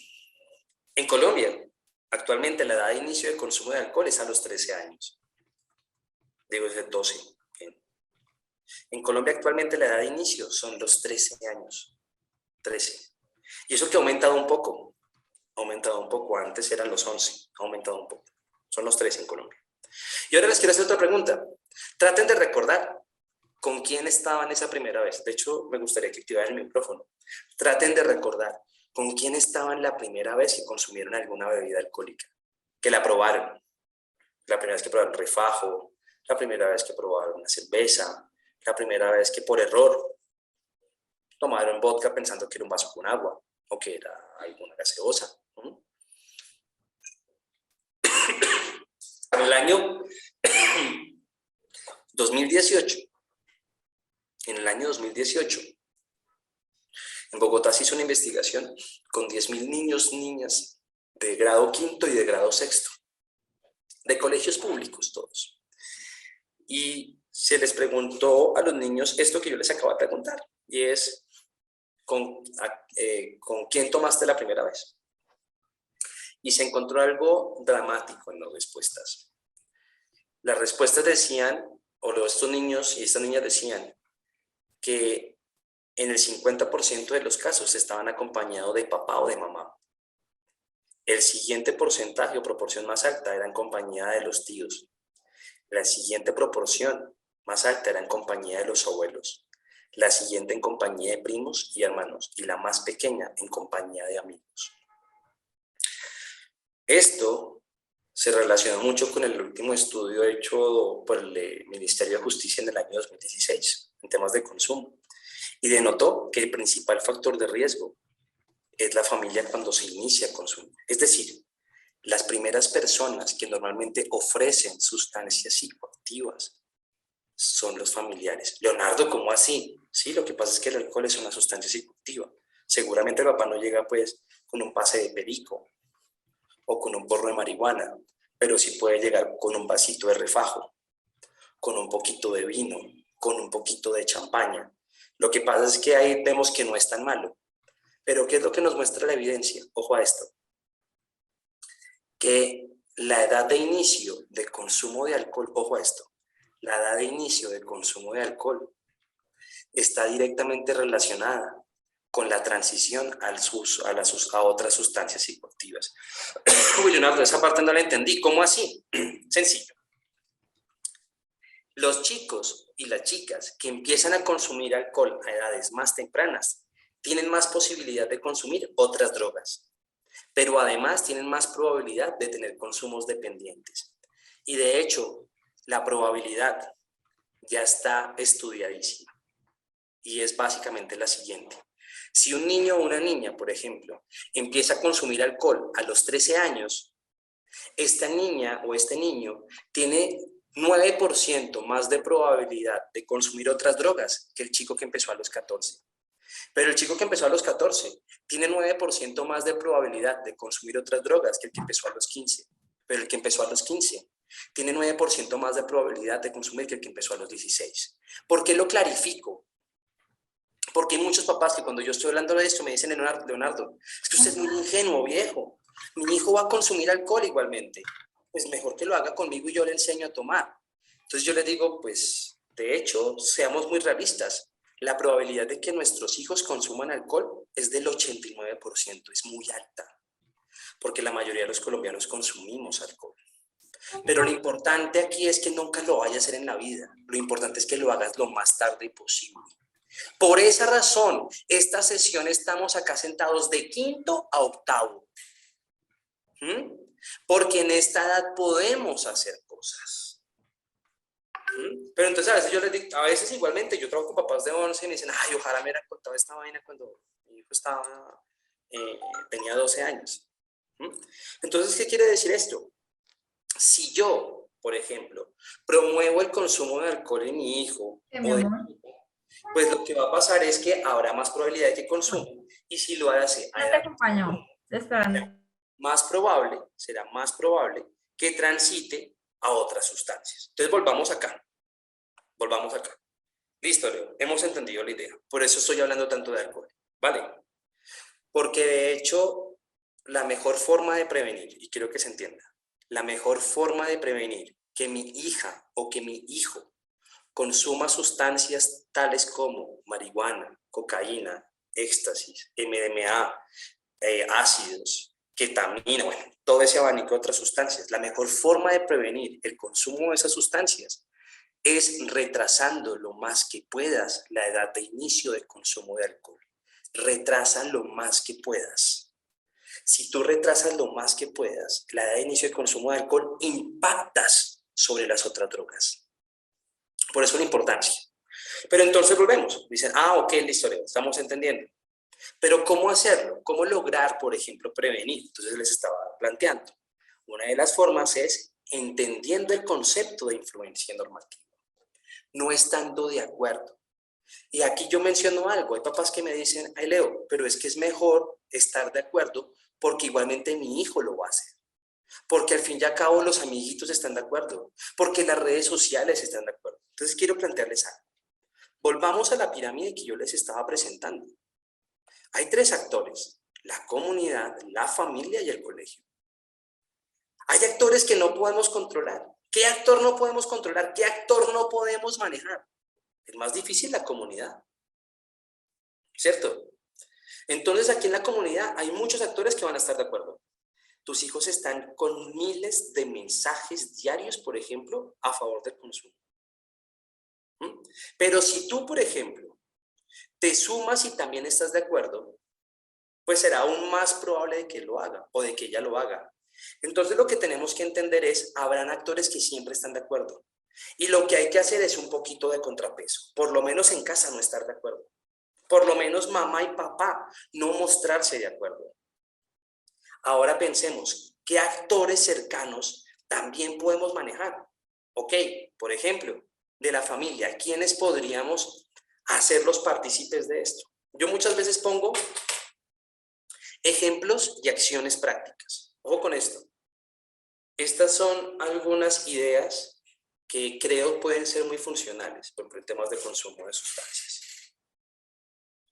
En Colombia, actualmente la edad de inicio de consumo de alcohol es a los 13 años. Digo, es de 12. Bien. En Colombia actualmente la edad de inicio son los 13 años. 13. Y eso que ha aumentado un poco. Ha aumentado un poco. Antes eran los 11. Ha aumentado un poco. Son los 13 en Colombia. Y ahora les quiero hacer otra pregunta. Traten de recordar con quién estaban esa primera vez. De hecho, me gustaría que activaran el micrófono. Traten de recordar con quién estaban la primera vez que consumieron alguna bebida alcohólica. Que la probaron. La primera vez que probaron refajo, la primera vez que probaron una cerveza, la primera vez que por error tomaron vodka pensando que era un vaso con agua o que era alguna gaseosa. En el año 2018, en Bogotá se hizo una investigación con 10.000 niños, niñas de grado quinto y de grado sexto, de colegios públicos todos. Y se les preguntó a los niños esto que yo les acabo de preguntar, y es, ¿con quién tomaste la primera vez? Y se encontró algo dramático en las respuestas. Las respuestas decían, o estos niños y estas niñas decían, que en el 50% de los casos estaban acompañados de papá o de mamá. El siguiente porcentaje o proporción más alta era en compañía de los tíos. La siguiente proporción más alta era en compañía de los abuelos. La siguiente en compañía de primos y hermanos. Y la más pequeña en compañía de amigos. Esto se relaciona mucho con el último estudio hecho por el Ministerio de Justicia en el año 2016 en temas de consumo. Y denotó que el principal factor de riesgo es la familia cuando se inicia a consumir. Es decir, las primeras personas que normalmente ofrecen sustancias psicoactivas son los familiares. Leonardo, ¿cómo así? Sí, lo que pasa es que el alcohol es una sustancia psicoactiva. Seguramente el papá no llega pues con un pase de perico o con un porro de marihuana, pero sí puede llegar con un vasito de refajo, con un poquito de vino, con un poquito de champaña. Lo que pasa es que ahí vemos que no es tan malo. Pero ¿qué es lo que nos muestra la evidencia? Ojo a esto. Que la edad de inicio de consumo de alcohol, ojo a esto, la edad de inicio de consumo de alcohol está directamente relacionada con la transición a otras sustancias psicoactivas. Uy, Leonardo, esa parte no la entendí. ¿Cómo así? Sencillo. Los chicos y las chicas que empiezan a consumir alcohol a edades más tempranas tienen más posibilidad de consumir otras drogas, pero además tienen más probabilidad de tener consumos dependientes. Y de hecho, la probabilidad ya está estudiadísima y es básicamente la siguiente. Si un niño o una niña, por ejemplo, empieza a consumir alcohol a los 13 años, esta niña o este niño tiene 9% más de probabilidad de consumir otras drogas que el chico que empezó a los 14. Pero el chico que empezó a los 14 tiene 9% más de probabilidad de consumir otras drogas que el que empezó a los 15. Pero el que empezó a los 15 tiene 9% más de probabilidad de consumir que el que empezó a los 16. ¿Por qué lo clarifico? Porque hay muchos papás que cuando yo estoy hablando de esto me dicen, Leonardo, es que usted es muy ingenuo, viejo. Mi hijo va a consumir alcohol igualmente. Pues mejor que lo haga conmigo y yo le enseño a tomar. Entonces yo les digo, pues, de hecho, seamos muy realistas. La probabilidad de que nuestros hijos consuman alcohol es del 89%, es muy alta. Porque la mayoría de los colombianos consumimos alcohol. Pero lo importante aquí es que nunca lo vayas a hacer en la vida. Lo importante es que lo hagas lo más tarde posible. Por esa razón, esta sesión estamos acá sentados de quinto a octavo. Porque en esta edad podemos hacer cosas. Pero entonces a veces yo les digo, a veces igualmente yo trabajo con papás de 11 y me dicen, ay, ojalá me hubieran contado esta vaina cuando mi hijo tenía 12 años. Entonces, ¿qué quiere decir esto? Si yo, por ejemplo, promuevo el consumo de alcohol en mi hijo, pues lo que va a pasar es que habrá más probabilidad de que consuma. Y si lo hace, No te acompañó. será más probable que transite a otras sustancias. Entonces volvamos acá. Listo, Leo, hemos entendido la idea. Por eso estoy hablando tanto de alcohol, ¿vale? Porque de hecho, la mejor forma de prevenir, y quiero que se entienda, la mejor forma de prevenir que mi hija o que mi hijo consuma sustancias tales como marihuana, cocaína, éxtasis, MDMA, ácidos, ketamina, bueno, todo ese abanico de otras sustancias. La mejor forma de prevenir el consumo de esas sustancias es retrasando lo más que puedas la edad de inicio del consumo de alcohol. Retrasa lo más que puedas. Si tú retrasas lo más que puedas la edad de inicio del consumo de alcohol, impactas sobre las otras drogas. Por eso la importancia. Pero entonces volvemos. Dicen, ok, listo, estamos entendiendo. Pero ¿cómo hacerlo? ¿Cómo lograr, por ejemplo, prevenir? Entonces les estaba planteando. Una de las formas es entendiendo el concepto de influencia normativa, no estando de acuerdo. Y aquí yo menciono algo. Hay papás que me dicen, ay Leo, pero es que es mejor estar de acuerdo porque igualmente mi hijo lo va a hacer. Porque al fin y al cabo los amiguitos están de acuerdo. Porque las redes sociales están de acuerdo. Entonces quiero plantearles algo. Volvamos a la pirámide que yo les estaba presentando. Hay 3 actores: la comunidad, la familia y el colegio. Hay actores que no podemos controlar. ¿Qué actor no podemos controlar? ¿Qué actor no podemos manejar? Es más difícil la comunidad, ¿cierto? Entonces aquí en la comunidad hay muchos actores que van a estar de acuerdo. Tus hijos están con miles de mensajes diarios, por ejemplo, a favor del consumo. Pero si tú, por ejemplo, te sumas y también estás de acuerdo, pues será aún más probable de que lo haga o de que ella lo haga. Entonces lo que tenemos que entender es, habrán actores que siempre están de acuerdo. Y lo que hay que hacer es un poquito de contrapeso. Por lo menos en casa no estar de acuerdo. Por lo menos mamá y papá no mostrarse de acuerdo. Ahora pensemos, ¿qué actores cercanos también podemos manejar? Ok, por ejemplo, de la familia, ¿quiénes podríamos hacerlos partícipes de esto? Yo muchas veces pongo ejemplos y acciones prácticas. Ojo con esto. Estas son algunas ideas que creo pueden ser muy funcionales por temas de consumo de sustancias.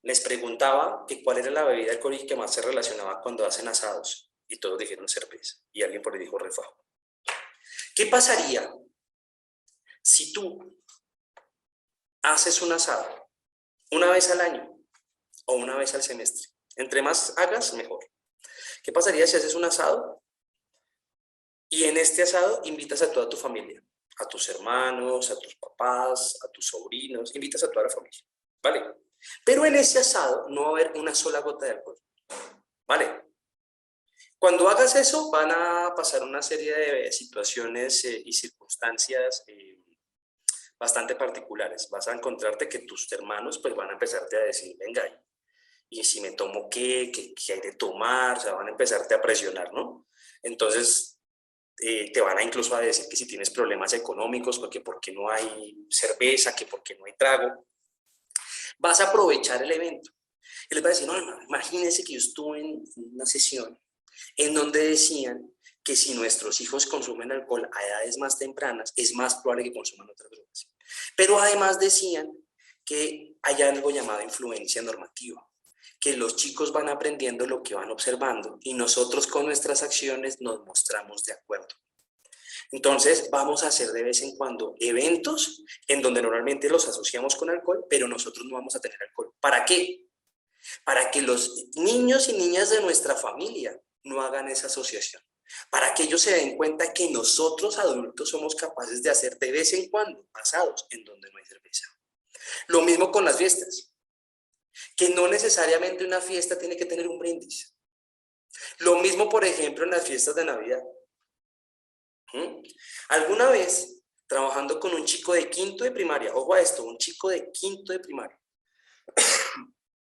Les preguntaba que cuál era la bebida alcohólica que más se relacionaba cuando hacen asados y todos dijeron cerveza y alguien por ahí dijo refajo. ¿Qué pasaría si tú haces un asado una vez al año o una vez al semestre? Entre más hagas, mejor. ¿Qué pasaría si haces un asado y en este asado invitas a toda tu familia? A tus hermanos, a tus papás, a tus sobrinos, invitas a toda la familia, ¿vale? Pero en ese asado no va a haber una sola gota de alcohol, ¿vale? Cuando hagas eso van a pasar una serie de situaciones y circunstancias bastante particulares. Vas a encontrarte que tus hermanos pues van a empezarte a decir, venga, y si me tomo qué hay de tomar, o sea, van a empezarte a presionar, ¿no? Entonces te van a incluso a decir que si tienes problemas económicos, porque no hay cerveza, que porque no hay trago. Vas a aprovechar el evento. Y les va a decir, no, hermano, imagínense que yo estuve en una sesión en donde decían que si nuestros hijos consumen alcohol a edades más tempranas, es más probable que consuman otras drogas. Pero además decían que hay algo llamado influencia normativa, que los chicos van aprendiendo lo que van observando y nosotros con nuestras acciones nos mostramos de acuerdo. Entonces vamos a hacer de vez en cuando eventos en donde normalmente los asociamos con alcohol, pero nosotros no vamos a tener alcohol. ¿Para qué? Para que los niños y niñas de nuestra familia no hagan esa asociación. Para que ellos se den cuenta que nosotros adultos somos capaces de hacer de vez en cuando asados en donde no hay cerveza. Lo mismo con las fiestas. Que no necesariamente una fiesta tiene que tener un brindis. Lo mismo, por ejemplo, en las fiestas de Navidad. Alguna vez, trabajando con un chico de quinto de primaria, ojo a esto, un chico de quinto de primaria,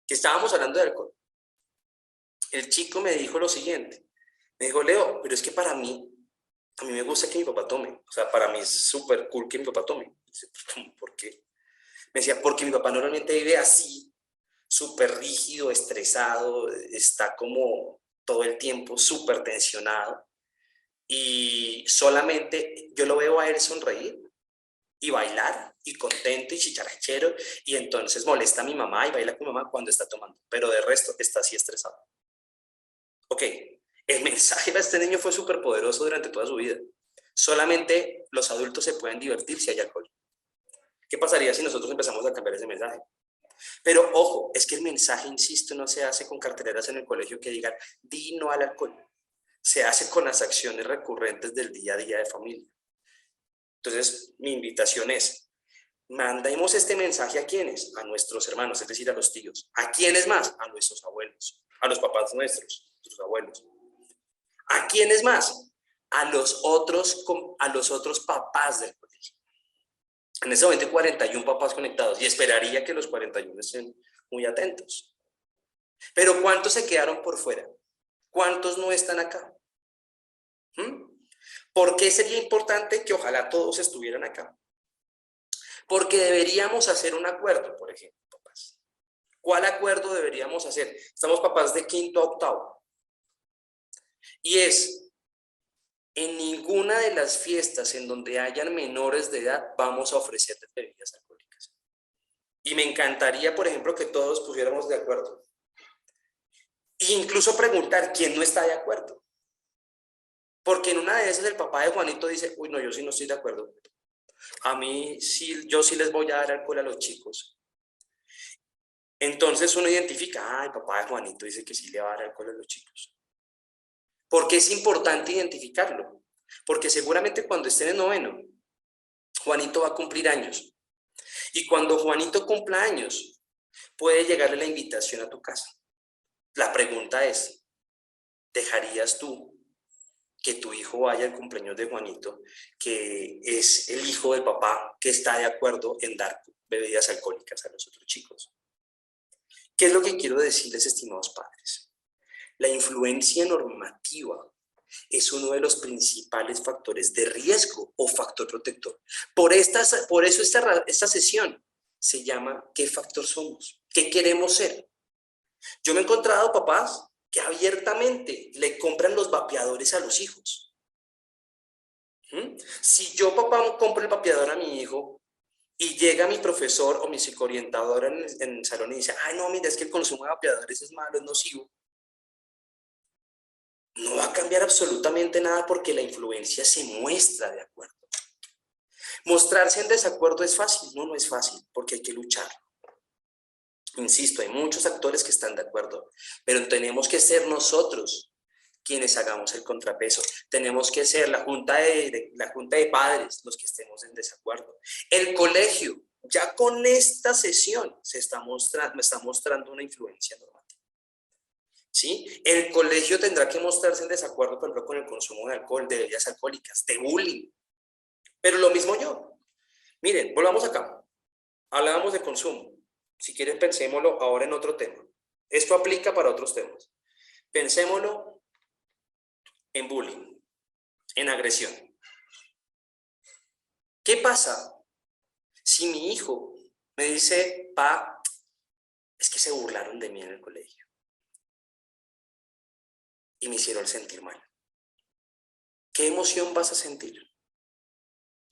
que estábamos hablando de alcohol, el chico me dijo lo siguiente, me dijo, Leo, pero es que a mí me gusta que mi papá tome, o sea, para mí es súper cool que mi papá tome. ¿Por qué? Me decía, porque mi papá normalmente vive así, súper rígido, estresado, está como todo el tiempo súper tensionado, y solamente yo lo veo a él sonreír y bailar, y contento y chicharachero, y entonces molesta a mi mamá y baila con mi mamá cuando está tomando, pero de resto está así estresado. Ok, el mensaje de este niño fue súper poderoso durante toda su vida. Solamente los adultos se pueden divertir si hay alcohol. ¿Qué pasaría si nosotros empezamos a cambiar ese mensaje? Pero ojo, es que el mensaje, insisto, no se hace con carteleras en el colegio que digan di no al alcohol. Se hace con las acciones recurrentes del día a día de familia. Entonces, mi invitación es, mandemos este mensaje a quienes, a nuestros hermanos, es decir, a los tíos. ¿A quiénes más? A nuestros abuelos, a los papás nuestros, nuestros abuelos. ¿A quiénes más? A los otros papás del colegio. En ese momento hay 41 papás conectados y esperaría que los 41 estén muy atentos. Pero ¿cuántos se quedaron por fuera? ¿Cuántos no están acá? ¿Por qué sería importante que ojalá todos estuvieran acá? Porque deberíamos hacer un acuerdo, por ejemplo, papás. ¿Cuál acuerdo deberíamos hacer? Estamos papás de quinto a octavo. Y es, en ninguna de las fiestas en donde hayan menores de edad vamos a ofrecer bebidas alcohólicas. Y me encantaría, por ejemplo, que todos pusiéramos de acuerdo. E incluso preguntar quién no está de acuerdo. Porque en una de esas el papá de Juanito dice, uy, no, yo sí no estoy de acuerdo. A mí sí, yo sí les voy a dar alcohol a los chicos. Entonces uno identifica, el papá de Juanito dice que sí le va a dar alcohol a los chicos. ¿Por qué es importante identificarlo? Porque seguramente cuando esté en noveno, Juanito va a cumplir años. Y cuando Juanito cumpla años, puede llegarle la invitación a tu casa. La pregunta es, ¿dejarías tú que tu hijo vaya al cumpleaños de Juanito, que es el hijo del papá que está de acuerdo en dar bebidas alcohólicas a los otros chicos? ¿Qué es lo que quiero decirles, estimados padres? La influencia normativa es uno de los principales factores de riesgo o factor protector. Por eso esta sesión se llama ¿qué factor somos? ¿Qué queremos ser? Yo me he encontrado papás que abiertamente le compran los vapeadores a los hijos. Si yo, papá, compro el vapeador a mi hijo y llega mi profesor o mi psicoorientadora en el salón y dice, ay, no, mira, es que el consumo de vapeadores es malo, es nocivo, no va a cambiar absolutamente nada porque la influencia se muestra de acuerdo. Mostrarse en desacuerdo es fácil, no es fácil porque hay que luchar. Insisto, hay muchos actores que están de acuerdo, pero tenemos que ser nosotros quienes hagamos el contrapeso. Tenemos que ser la junta de padres los que estemos en desacuerdo. El colegio, ya con esta sesión, me está mostrando una influencia normativa. ¿Sí? El colegio tendrá que mostrarse en desacuerdo, por ejemplo, con el consumo de alcohol, de bebidas alcohólicas, de bullying. Pero lo mismo yo. Miren, volvamos acá. Hablábamos de consumo. Si quieren, pensémoslo ahora en otro tema. Esto aplica para otros temas. Pensémoslo en bullying, en agresión. ¿Qué pasa si mi hijo me dice, pa, es que se burlaron de mí en el colegio y me hicieron sentir mal? ¿Qué emoción vas a sentir?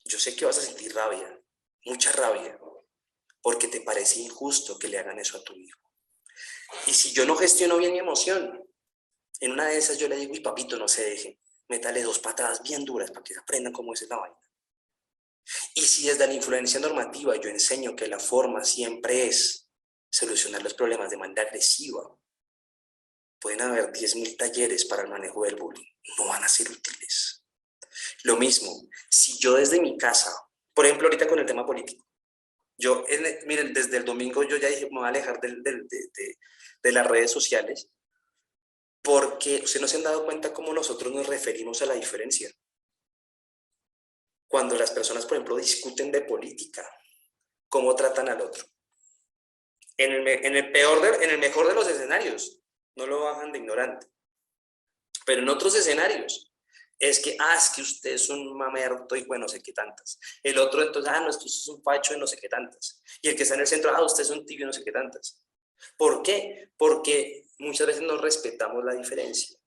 Yo sé que vas a sentir rabia, mucha rabia, porque te parece injusto que le hagan eso a tu hijo. Y si yo no gestiono bien mi emoción, en una de esas yo le digo, y papito, no se deje, métale 2 patadas bien duras para que aprendan cómo es la vaina. Y si desde la influencia normativa yo enseño que la forma siempre es solucionar los problemas de manera agresiva, pueden haber 10.000 talleres para el manejo del bullying, no van a ser útiles. Lo mismo, si yo desde mi casa, por ejemplo ahorita con el tema político, miren, desde el domingo yo ya dije, me voy a alejar de las redes sociales, porque ustedes no se han dado cuenta cómo nosotros nos referimos a la diferencia. Cuando las personas, por ejemplo, discuten de política, cómo tratan al otro. En el mejor de los escenarios, no lo bajan de ignorante. Pero en otros escenarios, es que usted es un mamerto y bueno, no sé qué tantas. El otro entonces, no, usted es un facho y no sé qué tantas. Y el que está en el centro, usted es un tibio y no sé qué tantas. ¿Por qué? Porque muchas veces no respetamos la diferencia.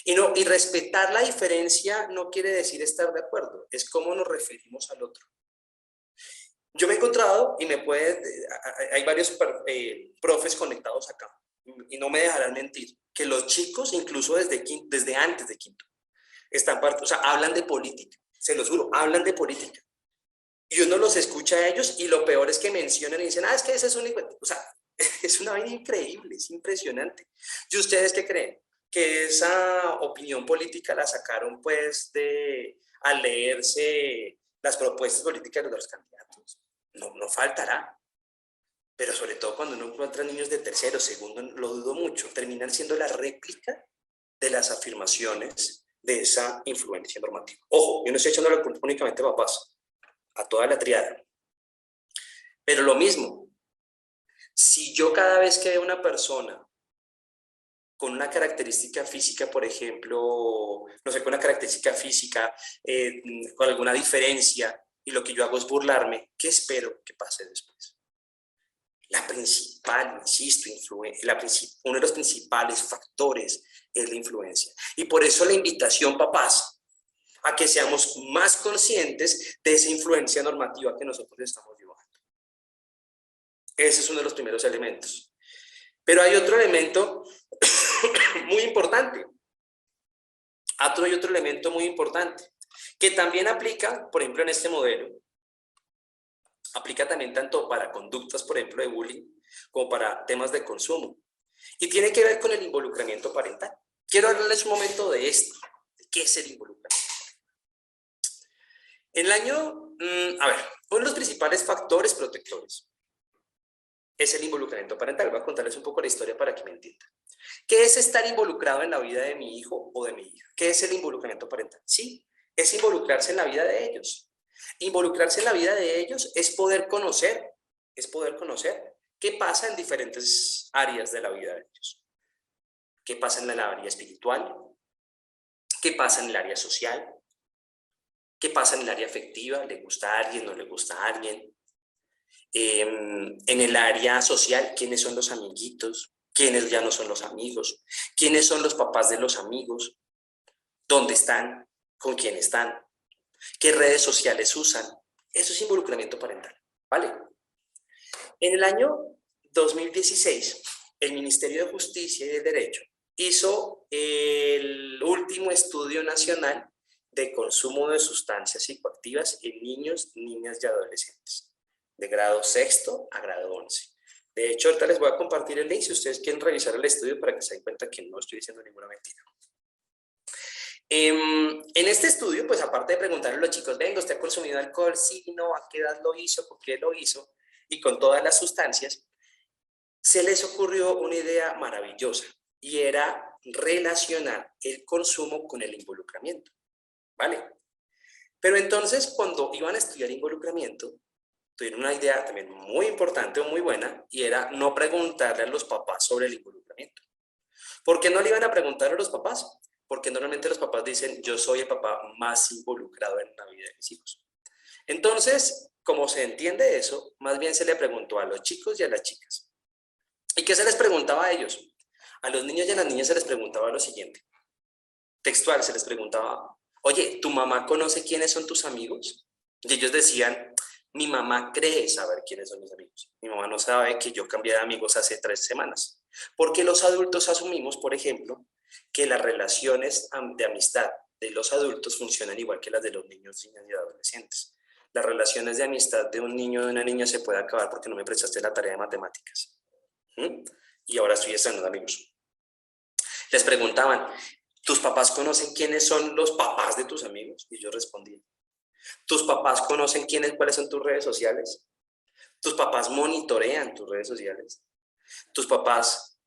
Y respetar la diferencia no quiere decir estar de acuerdo, es cómo nos referimos al otro. Yo me he encontrado, y hay varios profes conectados acá, y no me dejarán mentir, que los chicos, incluso desde antes de quinto, o sea, hablan de política, se los juro, hablan de política. Y uno los escucha a ellos, y lo peor es que mencionan y dicen, es que ese es un... O sea, es una vaina increíble, es impresionante. ¿Y ustedes qué creen? Que esa opinión política la sacaron pues al leerse las propuestas políticas de los candidatos. No faltará. Pero sobre todo cuando uno encuentra niños de tercero, segundo, lo dudo mucho, terminan siendo la réplica de las afirmaciones de esa influencia normativa. Ojo, yo no estoy echando la culpa únicamente a papás, a toda la triada. Pero lo mismo, si yo cada vez que veo una persona con una característica física, por ejemplo, no sé, con una característica física, con alguna diferencia, y lo que yo hago es burlarme, ¿qué espero que pase después? La principal, insisto, uno de los principales factores es la influencia. Y por eso la invitación, papás, a que seamos más conscientes de esa influencia normativa que nosotros estamos llevando. Ese es uno de los primeros elementos. Pero hay otro elemento muy importante. Hay otro elemento muy importante que también aplica, por ejemplo, en este modelo. Aplica también tanto para conductas, por ejemplo, de bullying, como para temas de consumo. Y tiene que ver con el involucramiento parental. Quiero hablarles un momento de esto, de qué es el involucramiento. En el año, uno de los principales factores protectores es el involucramiento parental. Voy a contarles un poco la historia para que me entiendan. ¿Qué es estar involucrado en la vida de mi hijo o de mi hija? ¿Qué es el involucramiento parental? Sí, es involucrarse en la vida de ellos. Involucrarse en la vida de ellos es poder conocer qué pasa en diferentes áreas de la vida de ellos. ¿Qué pasa en el área espiritual? ¿Qué pasa en el área social? ¿Qué pasa en el área afectiva? ¿Le gusta a alguien? ¿No le gusta a alguien? En el área social, ¿quiénes son los amiguitos? ¿Quiénes ya no son los amigos? ¿Quiénes son los papás de los amigos? ¿Dónde están? ¿Con quién están? ¿Qué redes sociales usan? Eso es involucramiento parental, ¿vale? En el año 2016, el Ministerio de Justicia y de Derecho hizo el último estudio nacional de consumo de sustancias psicoactivas en niños, niñas y adolescentes, de grado sexto a grado 11. De hecho, ahorita les voy a compartir el link si ustedes quieren revisar el estudio para que se den cuenta que no estoy diciendo ninguna mentira. En este estudio, pues aparte de preguntarle a los chicos, venga, ¿usted ha consumido alcohol? Sí, no, ¿a qué edad lo hizo? ¿Por qué lo hizo? Y con todas las sustancias, se les ocurrió una idea maravillosa y era relacionar el consumo con el involucramiento, ¿vale? Pero entonces, cuando iban a estudiar involucramiento, tuvieron una idea también muy importante o muy buena y era no preguntarle a los papás sobre el involucramiento. ¿Por qué no le iban a preguntar a los papás? Porque normalmente los papás dicen, yo soy el papá más involucrado en la vida de mis hijos. Entonces, como se entiende eso, más bien se le preguntó a los chicos y a las chicas. ¿Y qué se les preguntaba a ellos? A los niños y a las niñas se les preguntaba lo siguiente. Textual, se les preguntaba, oye, ¿tu mamá conoce quiénes son tus amigos? Y ellos decían, mi mamá cree saber quiénes son mis amigos. Mi mamá no sabe que yo cambié de amigos hace 3 semanas. Porque los adultos asumimos, por ejemplo, que las relaciones de amistad de los adultos funcionan igual que las de los niños, niñas y adolescentes. Las relaciones de amistad de un niño o de una niña se puede acabar porque no me prestaste la tarea de matemáticas. Y ahora estoy estrenando amigos. Les preguntaban, ¿tus papás conocen quiénes son los papás de tus amigos? Y yo respondía, ¿tus papás conocen cuáles son tus redes sociales? ¿Tus papás monitorean tus redes sociales? ¿Tus papás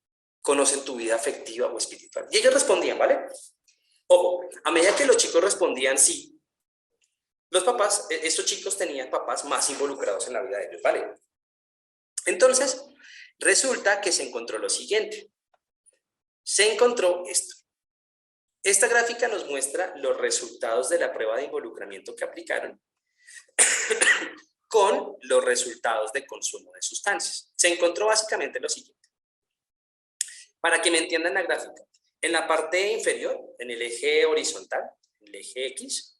conocen tu vida afectiva o espiritual? Y ellos respondían, ¿vale? Ojo, a medida que los chicos respondían sí, los papás, estos chicos tenían papás más involucrados en la vida de ellos, ¿vale? Entonces, resulta que se encontró lo siguiente. Se encontró esto. Esta gráfica nos muestra los resultados de la prueba de involucramiento que aplicaron con los resultados de consumo de sustancias. Se encontró básicamente lo siguiente. Para que me entiendan la gráfica, En la parte inferior, en el eje horizontal, en el eje X,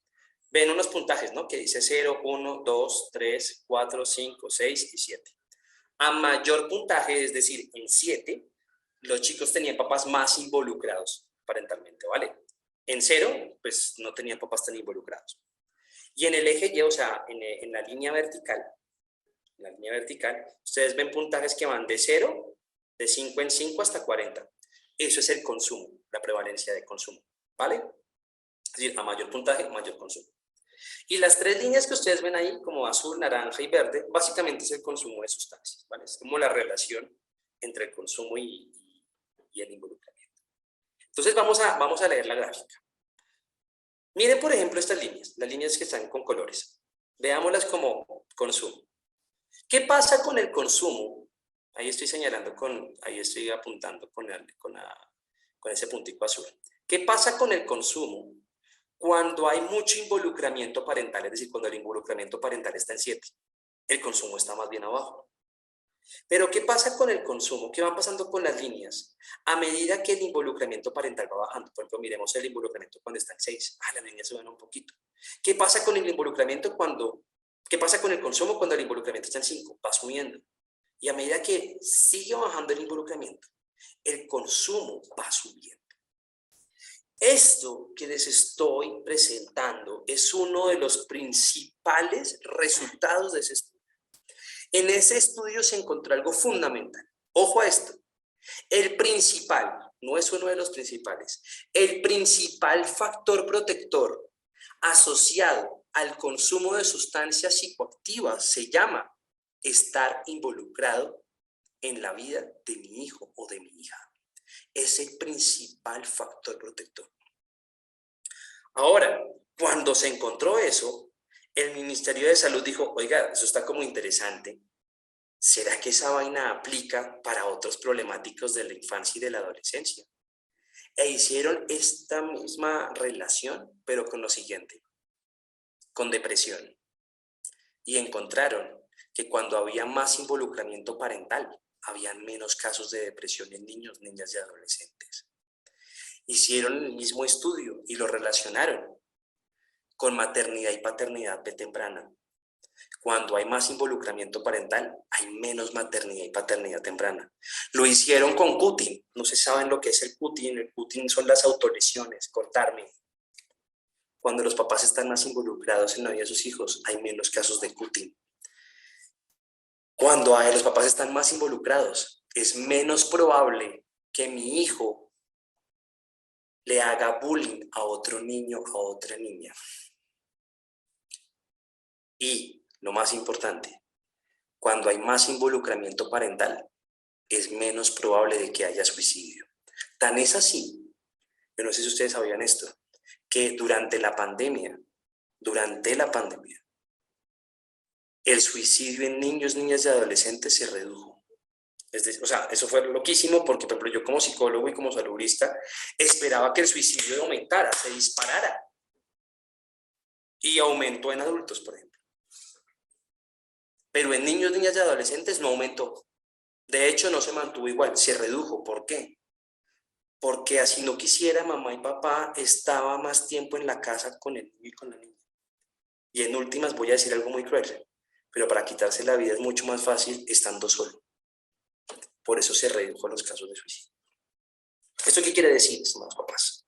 ven unos puntajes, ¿no? Que dice 0, 1, 2, 3, 4, 5, 6 y 7. A mayor puntaje, es decir, en 7, los chicos tenían papás más involucrados parentalmente, ¿vale? En 0, pues no tenían papás tan involucrados. Y en el eje Y, o sea, en la línea vertical, ustedes ven puntajes que van de 0, de 5 en 5 hasta 40. Eso es el consumo, la prevalencia de consumo, ¿vale? Es decir, a mayor puntaje, mayor consumo. Y las 3 líneas que ustedes ven ahí, como azul, naranja y verde, básicamente es el consumo de sustancias, ¿vale? Es como la relación entre el consumo y el involucramiento. Entonces vamos a leer la gráfica. Miren, por ejemplo, estas líneas, las líneas que están con colores. Veámoslas como consumo. ¿Qué pasa con el consumo? Ahí estoy señalando ahí estoy apuntando con ese puntico azul. ¿Qué pasa con el consumo cuando hay mucho involucramiento parental? Es decir, cuando el involucramiento parental está en 7, el consumo está más bien abajo. Pero ¿qué pasa con el consumo? ¿Qué va pasando con las líneas? A medida que el involucramiento parental va bajando, por ejemplo, miremos el involucramiento cuando está en 6, las líneas suben un poquito. ¿Qué pasa con el involucramiento qué pasa con el consumo cuando el involucramiento está en 5? Va subiendo. Y a medida que sigue bajando el involucramiento, el consumo va subiendo. Esto que les estoy presentando es uno de los principales resultados de ese estudio. En ese estudio se encontró algo fundamental. Ojo a esto. El principal, no es uno de los principales, el principal factor protector asociado al consumo de sustancias psicoactivas se llama estar involucrado en la vida de mi hijo o de mi hija. Es el principal factor protector. Ahora, cuando se encontró eso, el Ministerio de Salud dijo, oiga, eso está como interesante. ¿Será que esa vaina aplica para otros problemáticos de la infancia y de la adolescencia? E hicieron esta misma relación, pero con lo siguiente, con depresión. Y encontraron que cuando había más involucramiento parental, habían menos casos de depresión en niños, niñas y adolescentes. Hicieron el mismo estudio y lo relacionaron con maternidad y paternidad temprana. Cuando hay más involucramiento parental, hay menos maternidad y paternidad temprana. Lo hicieron con cutting. No se saben lo que es el cutting. El cutting son las autolesiones, cortarme. Cuando los papás están más involucrados en la vida de sus hijos, hay menos casos de cutting. Cuando los papás están más involucrados, es menos probable que mi hijo le haga bullying a otro niño o a otra niña. Y lo más importante, cuando hay más involucramiento parental, es menos probable de que haya suicidio. Tan es así, yo no sé si ustedes sabían esto, que durante la pandemia, el suicidio en niños, niñas y adolescentes se redujo. O sea, eso fue loquísimo porque, por ejemplo, yo como psicólogo y como saludista esperaba que el suicidio aumentara, se disparara. Y aumentó en adultos, por ejemplo. Pero en niños, niñas y adolescentes no aumentó. De hecho, no se mantuvo igual, se redujo. ¿Por qué? Porque así no quisiera, mamá y papá estaba más tiempo en la casa con el niño y con la niña. Y en últimas voy a decir algo muy cruel, pero para quitarse la vida es mucho más fácil estando solo. Por eso se redujo los casos de suicidio. ¿Esto qué quiere decir, estimados papás?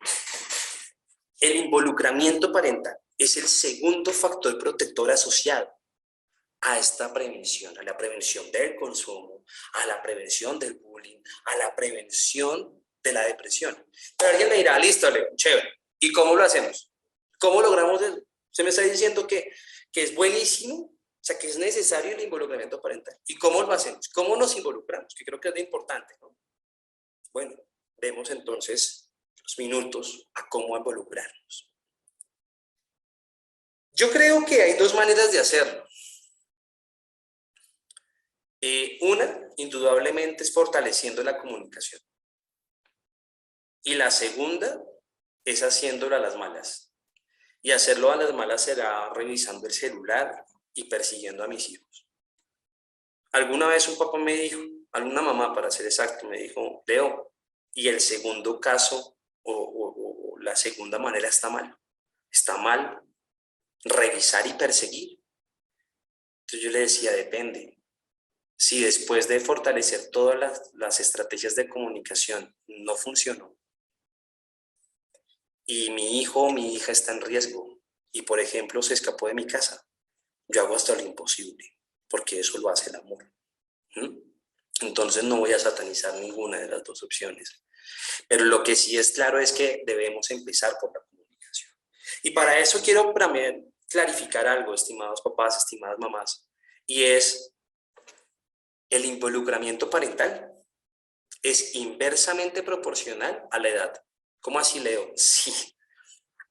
El involucramiento parental es el segundo factor protector asociado a esta prevención, a la prevención del consumo, a la prevención del bullying, a la prevención de la depresión. Pero alguien me dirá, listo, Leo, chévere. ¿Y cómo lo hacemos? ¿Cómo logramos eso? Se me está diciendo que es buenísimo, o sea, que es necesario el involucramiento parental. ¿Y cómo lo hacemos? ¿Cómo nos involucramos? Que creo que es lo importante, ¿no? Bueno, vemos entonces los minutos a cómo involucrarnos. Yo creo que hay dos maneras de hacerlo. Una, indudablemente, es fortaleciendo la comunicación. Y la segunda es haciéndolo a las malas. Y hacerlo a las malas será revisando el celular y persiguiendo a mis hijos. Alguna vez un papá me dijo, alguna mamá para ser exacto, me dijo, Leo, y el segundo caso o la segunda manera está mal. Está mal revisar y perseguir. Entonces yo le decía, depende. Si después de fortalecer todas las estrategias de comunicación no funcionó y mi hijo o mi hija está en riesgo y, por ejemplo, se escapó de mi casa, yo hago hasta lo imposible, porque eso lo hace el amor. Entonces no voy a satanizar ninguna de las dos opciones. Pero lo que sí es claro es que debemos empezar por la comunicación. Y para eso quiero también clarificar algo, estimados papás, estimadas mamás, y es el involucramiento parental es inversamente proporcional a la edad. ¿Cómo así, Leo? Sí.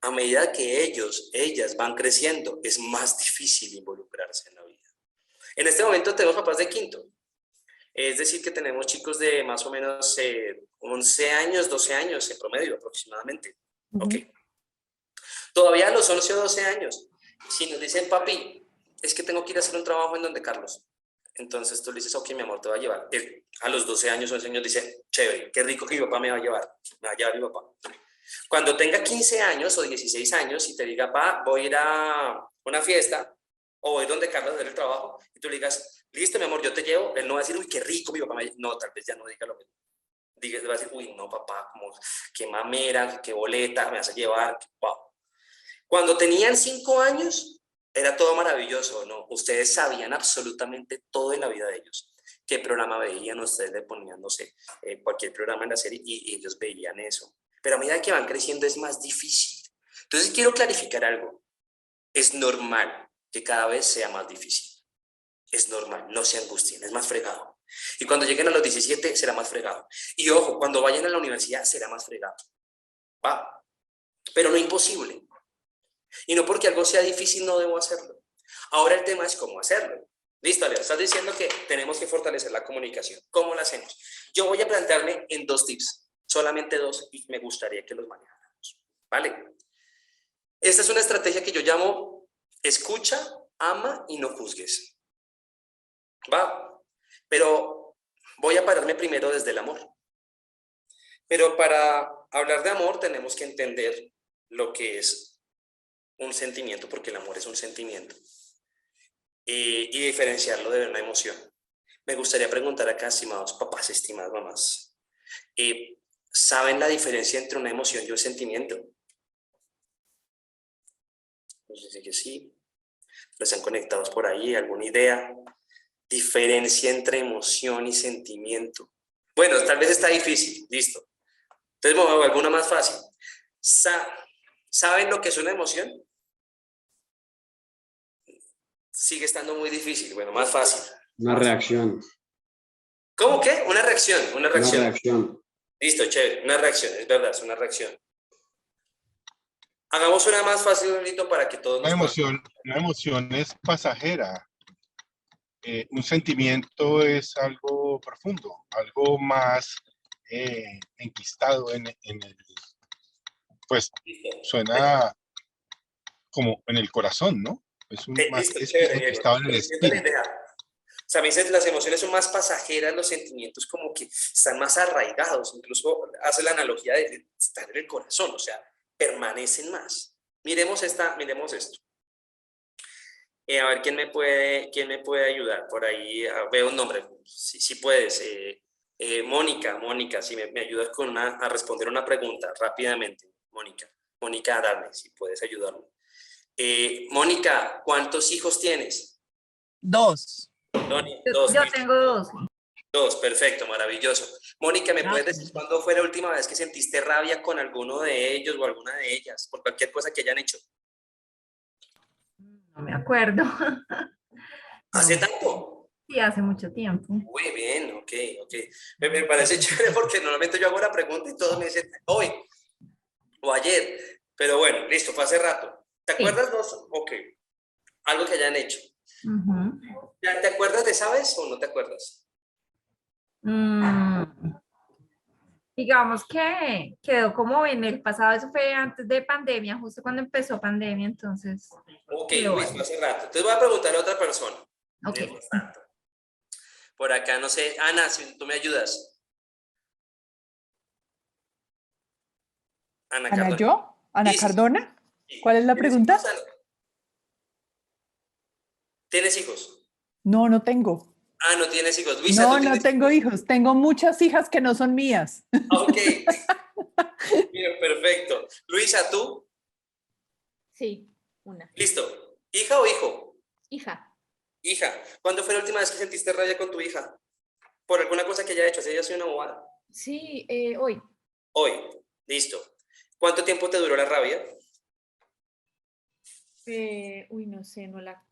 A medida que ellas van creciendo, es más difícil involucrarse en la vida. En este momento tenemos papás de quinto. Es decir, que tenemos chicos de más o menos 11 años, 12 años en promedio aproximadamente. Okay. Todavía a los 11 o 12 años, si nos dicen, papi, es que tengo que ir a hacer un trabajo en donde Carlos. Entonces tú le dices, ok, mi amor, te va a llevar. Él, a los 12 años, 11 años, dice, chévere, qué rico que mi papá me va a llevar. Me va a llevar mi papá. Cuando tenga 15 años o 16 años y te diga, pa, voy a ir a una fiesta o voy donde Carlos a hacer el trabajo, y tú le digas, listo, mi amor, yo te llevo, él no va a decir, uy, qué rico, mi papá me... No, tal vez ya no diga lo mismo. Va a decir, uy, no, papá, como, qué mamera, qué boleta, me vas a llevar, wow. Cuando tenían 5 años, era todo maravilloso, ¿no? Ustedes sabían absolutamente todo en la vida de ellos. ¿Qué programa veían? Ustedes le ponían, no sé, cualquier programa en la serie y ellos veían eso. Pero a medida que van creciendo es más difícil. Entonces quiero clarificar algo. Es normal que cada vez sea más difícil. Es normal, no se angustien, es más fregado. Y cuando lleguen a los 17 será más fregado. Y ojo, cuando vayan a la universidad será más fregado. ¿Va? Pero no imposible. Y no porque algo sea difícil no debo hacerlo. Ahora el tema es cómo hacerlo. Listo, Leo, estás diciendo que tenemos que fortalecer la comunicación. ¿Cómo lo hacemos? Yo voy a plantearme en 2 tips, solamente 2, y me gustaría que los manejáramos. ¿Vale? Esta es una estrategia que yo llamo escucha, ama y no juzgues. ¿Va? Pero voy a pararme primero desde el amor. Pero para hablar de amor tenemos que entender lo que es un sentimiento, porque el amor es un sentimiento. Y diferenciarlo de una emoción. Me gustaría preguntar acá, estimados papás, estimadas mamás, ¿saben la diferencia entre una emoción y un sentimiento? Yo sé que sí. ¿Están conectados por ahí? ¿Alguna idea? Diferencia entre emoción y sentimiento. Bueno, tal vez está difícil, listo. Entonces me voy a alguna más fácil. ¿Saben lo que es una emoción? Sigue estando muy difícil. Bueno, más fácil. Una reacción. ¿Cómo qué? Una reacción. Una reacción. Una reacción. Listo, chévere. Una reacción, es verdad, es una reacción. Hagamos una más fácil, Lito, para que todos Una emoción es pasajera. Un sentimiento es algo profundo, algo más enquistado en el, pues suena como en el corazón, ¿no? Es un más enquistado en el espíritu. O sea, a veces las emociones son más pasajeras, los sentimientos como que están más arraigados, incluso hace la analogía de estar en el corazón, o sea, permanecen más. Miremos esto. A ver, ¿quién me puede ayudar? Por ahí veo un nombre, si puedes. Mónica, si me ayudas a responder una pregunta rápidamente. Mónica, dame, si puedes ayudarme. Mónica, ¿cuántos hijos tienes? 2. Dos. Yo tengo 2. 2, perfecto, maravilloso. Mónica, ¿me puedes decir cuándo fue la última vez que sentiste rabia con alguno de ellos o alguna de ellas por cualquier cosa que hayan hecho? No me acuerdo. ¿Hace tanto? Sí, hace mucho tiempo. Muy bien, ok. Me parece chévere porque normalmente yo hago la pregunta y todos me dicen hoy o ayer. Pero bueno, listo, fue hace rato. ¿Te acuerdas vos? Ok. Algo que hayan hecho. ¿Te acuerdas de esa vez o no te acuerdas? Digamos que quedó como en el pasado, eso fue antes de pandemia, justo cuando empezó pandemia, entonces. Ok, listo, hace rato. Entonces voy a preguntarle a otra persona. Ok. Por acá, no sé, Ana, si tú me ayudas. Ana ¿Ana Cardona. yo? ¿Ana Sí, sí, sí. Cardona? Sí. ¿Cuál es la ¿Tienes pregunta? hijos, Ana? ¿Tienes hijos? No, no tengo. Ah, no tienes hijos. Luisa, ¿tú No, no tienes tengo hijos? hijos. Tengo muchas hijas que no son mías. Ah, ok. Bien, perfecto. Luisa, ¿tú? Sí, una. Listo. ¿Hija o hijo? Hija. Hija. ¿Cuándo fue la última vez que sentiste rabia con tu hija? Por alguna cosa que haya hecho. ¿Si ella sido una bobada? Sí, hoy. Hoy. Listo. ¿Cuánto tiempo te duró la rabia? Uy, no sé, no la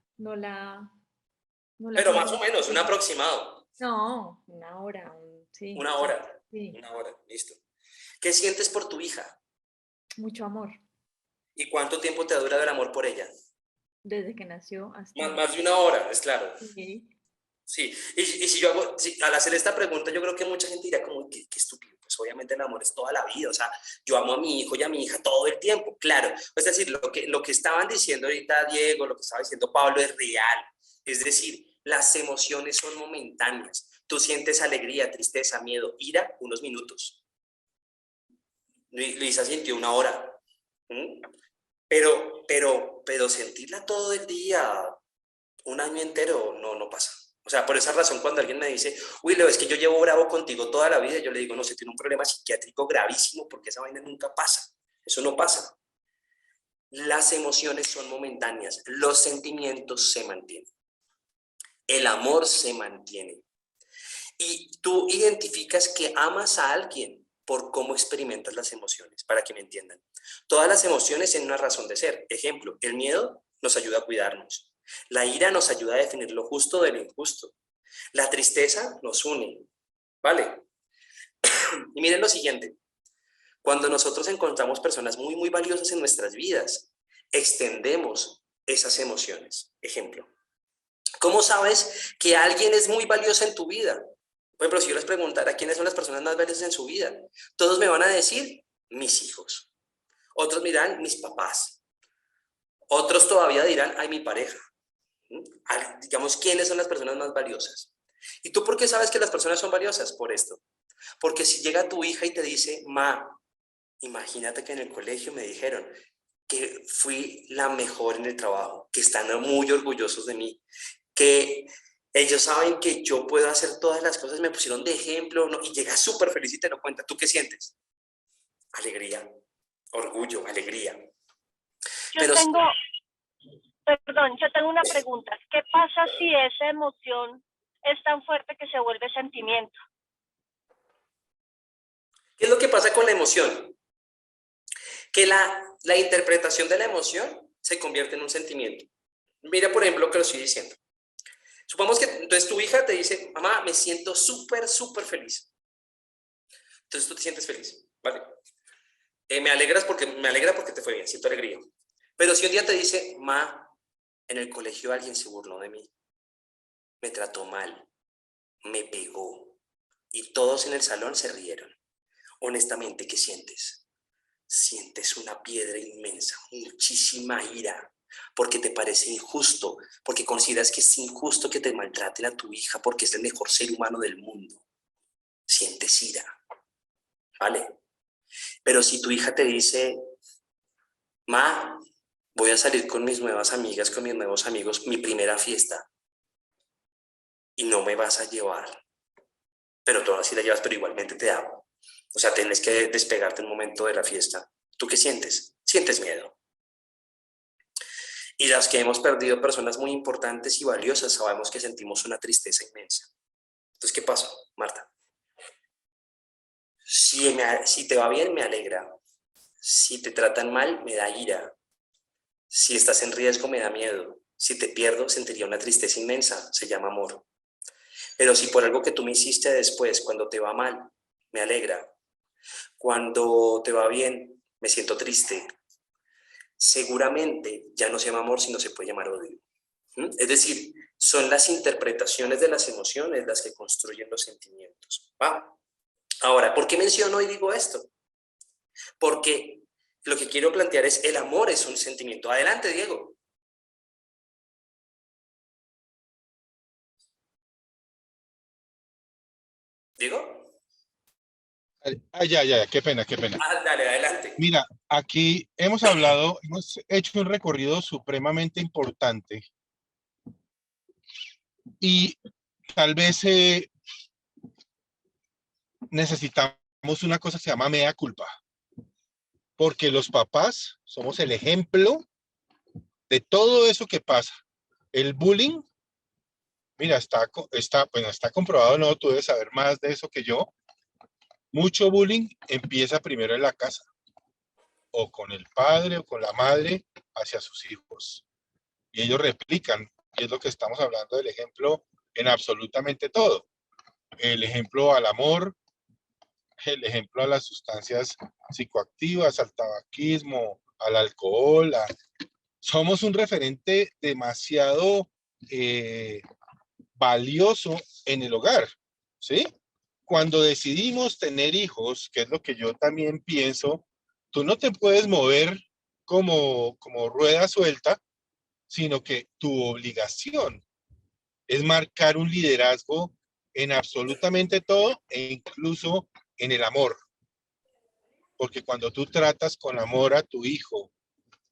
Pero más tengo. o menos, un aproximado. No, una hora, sí, Una sí, hora. sí, Una hora. Listo. ¿Qué sientes por tu hija? mucho amor, ¿Y cuánto tiempo te ha durado el amor por ella? desde que nació hasta... Más de una hora, es claro. Sí. Sí, y si yo hago, al hacer esta pregunta, yo creo que mucha gente dirá como, qué estúpido, pues obviamente el amor es toda la vida, o sea, yo amo a mi hijo y a mi hija todo el tiempo, claro, es decir, lo que estaban diciendo ahorita Diego, lo que estaba diciendo Pablo es real, es decir, las emociones son momentáneas, tú sientes alegría, tristeza, miedo, ira, unos minutos, Luisa sintió una hora, ¿m? pero sentirla todo el día, un año entero, no pasa. O sea, por esa razón, cuando alguien me dice, uy, Leo, es que yo llevo bravo contigo toda la vida, yo le digo, no, se tiene un problema psiquiátrico gravísimo porque esa vaina nunca pasa. Eso no pasa. Las emociones son momentáneas, los sentimientos se mantienen, el amor se mantiene. Y tú identificas que amas a alguien por cómo experimentas las emociones, para que me entiendan. Todas las emociones tienen una razón de ser. Ejemplo, el miedo nos ayuda a cuidarnos. La ira nos ayuda a definir lo justo de lo injusto. La tristeza nos une, ¿vale? Y miren lo siguiente, cuando nosotros encontramos personas muy, muy valiosas en nuestras vidas, extendemos esas emociones. Ejemplo, ¿cómo sabes que alguien es muy valioso en tu vida? Por ejemplo, si yo les preguntara quiénes son las personas más valiosas en su vida, todos me van a decir mis hijos. Otros dirán mis papás. Otros todavía dirán, ay, mi pareja. Digamos, ¿quiénes son las personas más valiosas? ¿Y tú por qué sabes que las personas son valiosas? Por esto. Porque si llega tu hija y te dice, ma, imagínate que en el colegio me dijeron que fui la mejor en el trabajo, que están muy orgullosos de mí, que ellos saben que yo puedo hacer todas las cosas, me pusieron de ejemplo, ¿no? Y llega súper feliz y te lo cuenta. ¿Tú qué sientes? Alegría, orgullo, alegría. Yo Pero tengo, perdón, yo tengo una pregunta. ¿Qué pasa si esa emoción es tan fuerte que se vuelve sentimiento? ¿qué es lo que pasa con la emoción? Que la interpretación de la emoción se convierte en un sentimiento. Mira, por ejemplo, lo que lo estoy diciendo. Supongamos que entonces tu hija te dice, mamá, me siento súper, súper feliz. Entonces tú te sientes feliz, ¿vale? Me alegra porque te fue bien, siento alegría. Pero si un día te dice, ma, en el colegio alguien se burló de mí, me trató mal, me pegó y todos en el salón se rieron. Honestamente, ¿qué sientes? Sientes una piedra inmensa, muchísima ira, porque te parece injusto, porque consideras que es injusto que te maltraten a tu hija porque es el mejor ser humano del mundo. Sientes ira, ¿vale? Pero si tu hija te dice, ma, voy a salir con mis nuevas amigas, con mis nuevos amigos, mi primera fiesta, y no me vas a llevar, pero tú así la llevas, pero igualmente te amo. O sea, tienes que despegarte un momento de la fiesta. ¿Tú qué sientes? Sientes miedo. Y las que hemos perdido personas muy importantes y valiosas, sabemos que sentimos una tristeza inmensa. Entonces, ¿qué pasa, Marta? Si te va bien, me alegra. Si te tratan mal, me da ira. Si estás en riesgo, me da miedo. Si te pierdo, sentiría una tristeza inmensa. Se llama amor. Pero si por algo que tú me hiciste después, cuando te va mal, me alegra. Cuando te va bien, me siento triste. Seguramente ya no se llama amor, sino se puede llamar odio. Es decir, son las interpretaciones de las emociones las que construyen los sentimientos. ¿Va? Ahora, ¿por qué menciono y digo esto? Porque lo que quiero plantear es el amor es un sentimiento. Adelante, Diego. ¿Diego? Ya, qué pena, qué pena. Ah, dale, adelante. Mira, aquí hemos hecho un recorrido supremamente importante y tal vez necesitamos una cosa que se llama mea culpa, porque los papás somos el ejemplo de todo eso que pasa. El bullying, mira, está comprobado, no, tú debes saber más de eso que yo. Mucho bullying empieza primero en la casa, o con el padre o con la madre hacia sus hijos. Y ellos replican, y es lo que estamos hablando del ejemplo en absolutamente todo. El ejemplo al amor, el ejemplo a las sustancias psicoactivas, al tabaquismo, al alcohol. Somos un referente demasiado valioso en el hogar, ¿sí? Cuando decidimos tener hijos, que es lo que yo también pienso, tú no te puedes mover como rueda suelta, sino que tu obligación es marcar un liderazgo en absolutamente todo e incluso en el amor. Porque cuando tú tratas con amor a tu hijo,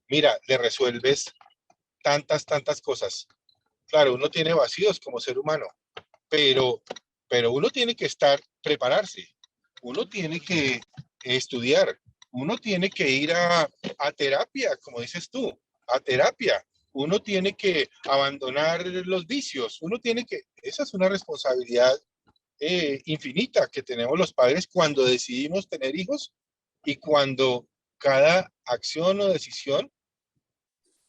mira, le resuelves tantas cosas. Claro, uno tiene vacíos como ser humano, pero, pero uno tiene que prepararse, uno tiene que estudiar, uno tiene que ir a terapia, como dices tú, a terapia. Uno tiene que abandonar los vicios, esa es una responsabilidad infinita que tenemos los padres cuando decidimos tener hijos y cuando cada acción o decisión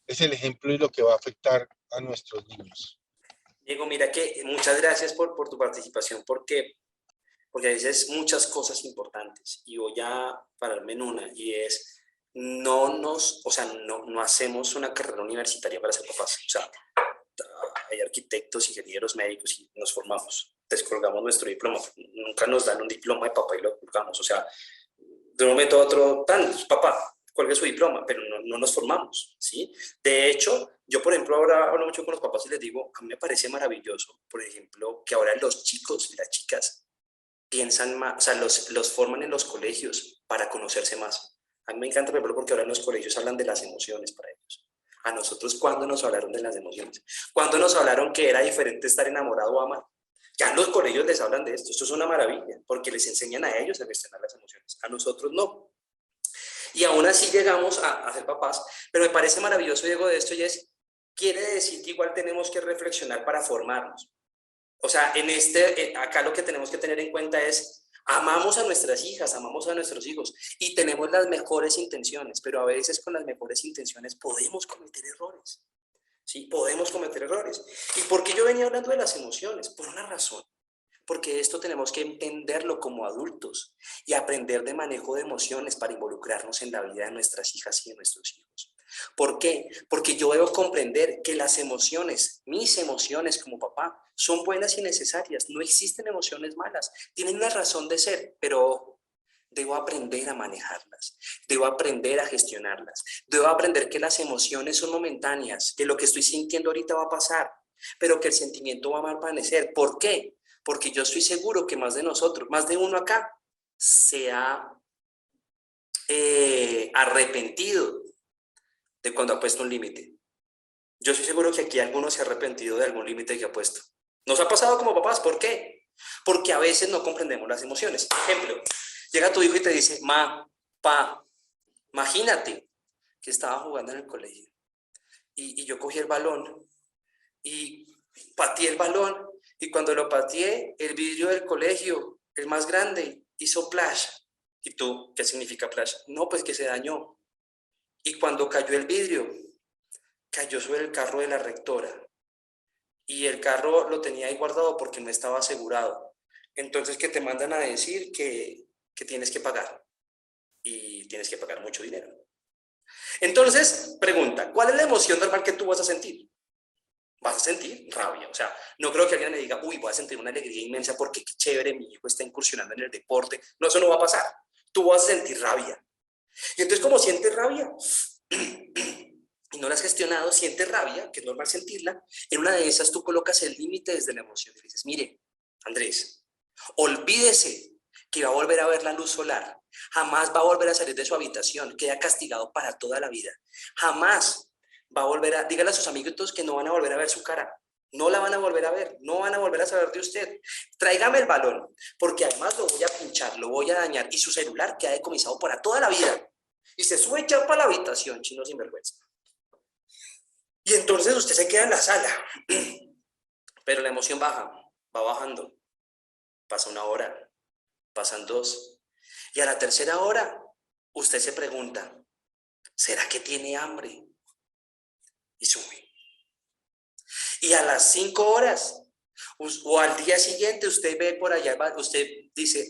es el ejemplo y lo que va a afectar a nuestros niños. Diego, mira que muchas gracias por tu participación, porque a veces muchas cosas importantes, y voy a pararme en una, y es, no hacemos una carrera universitaria para ser papás. O sea, hay arquitectos, ingenieros, médicos, y nos formamos, descolgamos nuestro diploma, nunca nos dan un diploma de papá y lo colgamos. O sea, de un momento a otro, papá, cuelgue su diploma, pero no nos formamos, ¿sí? De hecho, yo, por ejemplo, ahora hablo mucho con los papás y les digo, a mí me parece maravilloso, por ejemplo, que ahora los chicos y las chicas piensan más, o sea, los forman en los colegios para conocerse más. A mí me encanta, por ejemplo, porque ahora en los colegios hablan de las emociones para ellos. A nosotros, ¿cuándo nos hablaron de las emociones? ¿Cuándo nos hablaron que era diferente estar enamorado o amar? Ya en los colegios les hablan de esto. Esto es una maravilla, porque les enseñan a ellos a gestionar las emociones. A nosotros no. Y aún así llegamos a ser papás, pero me parece maravilloso, Diego, de esto, y quiere decir que igual tenemos que reflexionar para formarnos. O sea, acá lo que tenemos que tener en cuenta es, amamos a nuestras hijas, amamos a nuestros hijos, y tenemos las mejores intenciones, pero a veces con las mejores intenciones podemos cometer errores. ¿Sí? Podemos cometer errores. ¿Y por qué yo venía hablando de las emociones? Por una razón. Porque esto tenemos que entenderlo como adultos y aprender de manejo de emociones para involucrarnos en la vida de nuestras hijas y de nuestros hijos. ¿Por qué? Porque yo debo comprender que las emociones, mis emociones como papá, son buenas y necesarias. No existen emociones malas. Tienen una razón de ser, pero debo aprender a manejarlas. Debo aprender a gestionarlas. Debo aprender que las emociones son momentáneas, que lo que estoy sintiendo ahorita va a pasar, pero que el sentimiento va a permanecer. ¿Por qué? Porque yo estoy seguro que más de nosotros, más de uno acá, se ha arrepentido de cuando ha puesto un límite. Yo estoy seguro que aquí alguno se ha arrepentido de algún límite que ha puesto. Nos ha pasado como papás. ¿Por qué? Porque a veces no comprendemos las emociones. Ejemplo, llega tu hijo y te dice, imagínate que estaba jugando en el colegio y yo cogí el balón y pateé el balón, y cuando lo pateé, el vidrio del colegio, el más grande, hizo plash. ¿Y tú qué significa plash? No, pues que se dañó. Y cuando cayó el vidrio, cayó sobre el carro de la rectora. Y el carro lo tenía ahí guardado porque no estaba asegurado. Entonces, que te mandan a decir que tienes que pagar. Y tienes que pagar mucho dinero. Entonces, pregunta, ¿cuál es la emoción normal que tú vas a sentir? Vas a sentir rabia. O sea, no creo que alguien me diga, uy, voy a sentir una alegría inmensa porque qué chévere, mi hijo está incursionando en el deporte. No, eso no va a pasar. Tú vas a sentir rabia. Y entonces, como sientes rabia y no la has gestionado, sientes rabia, que es normal sentirla, en una de esas tú colocas el límite desde la emoción y dices, mire, Andrés, olvídese que va a volver a ver la luz solar, jamás va a volver a salir de su habitación, queda castigado para toda la vida, jamás va a volver a, dígale a sus amiguitos que no van a volver a ver su cara, no la van a volver a ver, no van a volver a saber de usted. Tráigame el balón, porque además lo voy a pinchar, lo voy a dañar y su celular queda decomisado para toda la vida. Y se sube ya para la habitación, chino sinvergüenza. Y entonces usted se queda en la sala, pero la emoción baja, va bajando. Pasa 1 hora, pasan 2, y a la 3.ª hora usted se pregunta, ¿será que tiene hambre? Y sube. Y a las 5 horas o al día siguiente usted ve por allá, usted dice,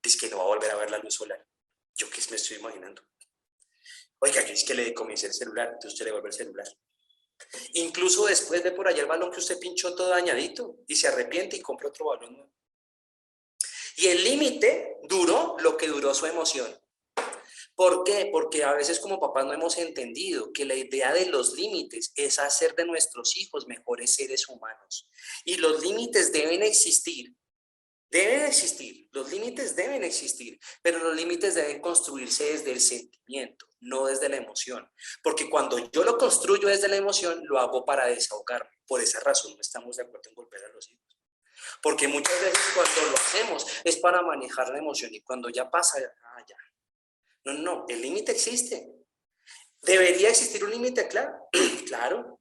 es que no va a volver a ver la luz solar. ¿Yo qué me estoy imaginando? Oiga, yo es que le decomisé el celular, entonces usted le vuelve el celular. Incluso después ve por allá el balón que usted pinchó todo dañadito y se arrepiente y compra otro balón nuevo. Y el límite duró lo que duró su emoción. ¿Por qué? Porque a veces como papás no hemos entendido que la idea de los límites es hacer de nuestros hijos mejores seres humanos. Y los límites deben existir. Los límites deben existir, pero los límites deben construirse desde el sentimiento, no desde la emoción. Porque cuando yo lo construyo desde la emoción, lo hago para desahogarme. Por esa razón no estamos de acuerdo en golpear a los hijos. Porque muchas veces cuando lo hacemos es para manejar la emoción y cuando ya pasa, ya. No, el límite existe. ¿Debería existir un límite? Claro, claro,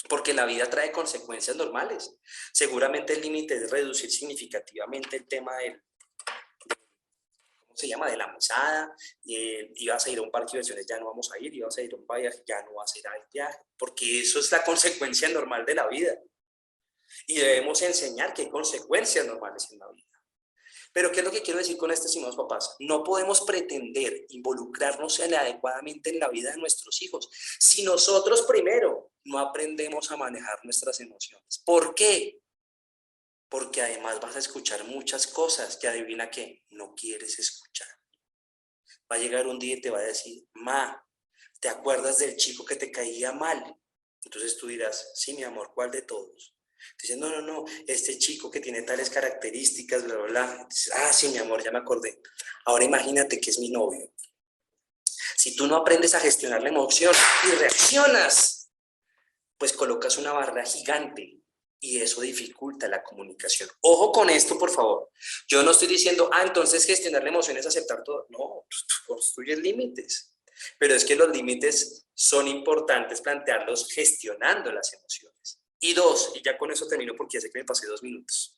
porque la vida trae consecuencias normales. Seguramente el límite es reducir significativamente el tema del, ¿cómo se llama?, de la mesada. Ibas a ir a un parque de diversiones, ya no vamos a ir. Ibas a ir a un viaje, ya no vas a ir al viaje. Porque eso es la consecuencia normal de la vida. Y debemos enseñar que hay consecuencias normales en la vida. Pero ¿qué es lo que quiero decir con esto, estimados papás? No podemos pretender involucrarnos adecuadamente en la vida de nuestros hijos si nosotros primero no aprendemos a manejar nuestras emociones. ¿Por qué? Porque además vas a escuchar muchas cosas que adivina qué, no quieres escuchar. Va a llegar un día y te va a decir, ma, ¿te acuerdas del chico que te caía mal? Entonces tú dirás, sí, mi amor, ¿cuál de todos? Dice, no, este chico que tiene tales características, bla, bla, bla. Dice, sí, mi amor, ya me acordé. Ahora imagínate que es mi novio. Si tú no aprendes a gestionar la emoción y reaccionas, pues colocas una barrera gigante y eso dificulta la comunicación. Ojo con esto, por favor. Yo no estoy diciendo, entonces gestionar la emoción es aceptar todo. No, tú construyes límites. Pero es que los límites son importantes plantearlos gestionando las emociones. Y 2, y ya con eso termino porque ya sé que me pasé 2 minutos.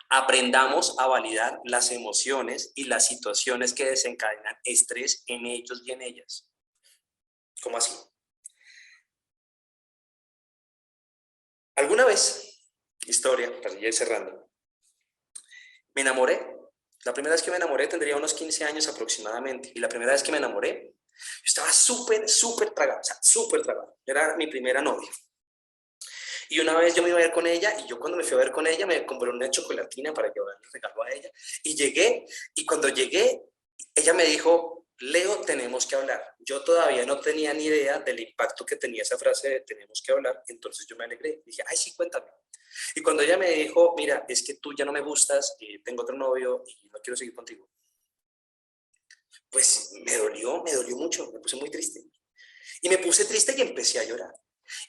Aprendamos a validar las emociones y las situaciones que desencadenan estrés en ellos y en ellas. ¿Cómo así? Alguna vez, historia, para ir cerrando, me enamoré. La primera vez que me enamoré tendría unos 15 años aproximadamente. Y la primera vez que me enamoré, yo estaba súper tragado, súper tragado. Era mi primera novia. Y una vez yo me iba a ver con ella, y yo cuando me fui a ver con ella, me compré una chocolatina para llevarle el regalo a ella. Y llegué, y cuando llegué, ella me dijo, Leo, tenemos que hablar. Yo todavía no tenía ni idea del impacto que tenía esa frase de tenemos que hablar, entonces yo me alegré. Dije, sí, cuéntame. Y cuando ella me dijo, mira, es que tú ya no me gustas, tengo otro novio y no quiero seguir contigo. Pues me dolió mucho, me puse muy triste. Y me puse triste y empecé a llorar.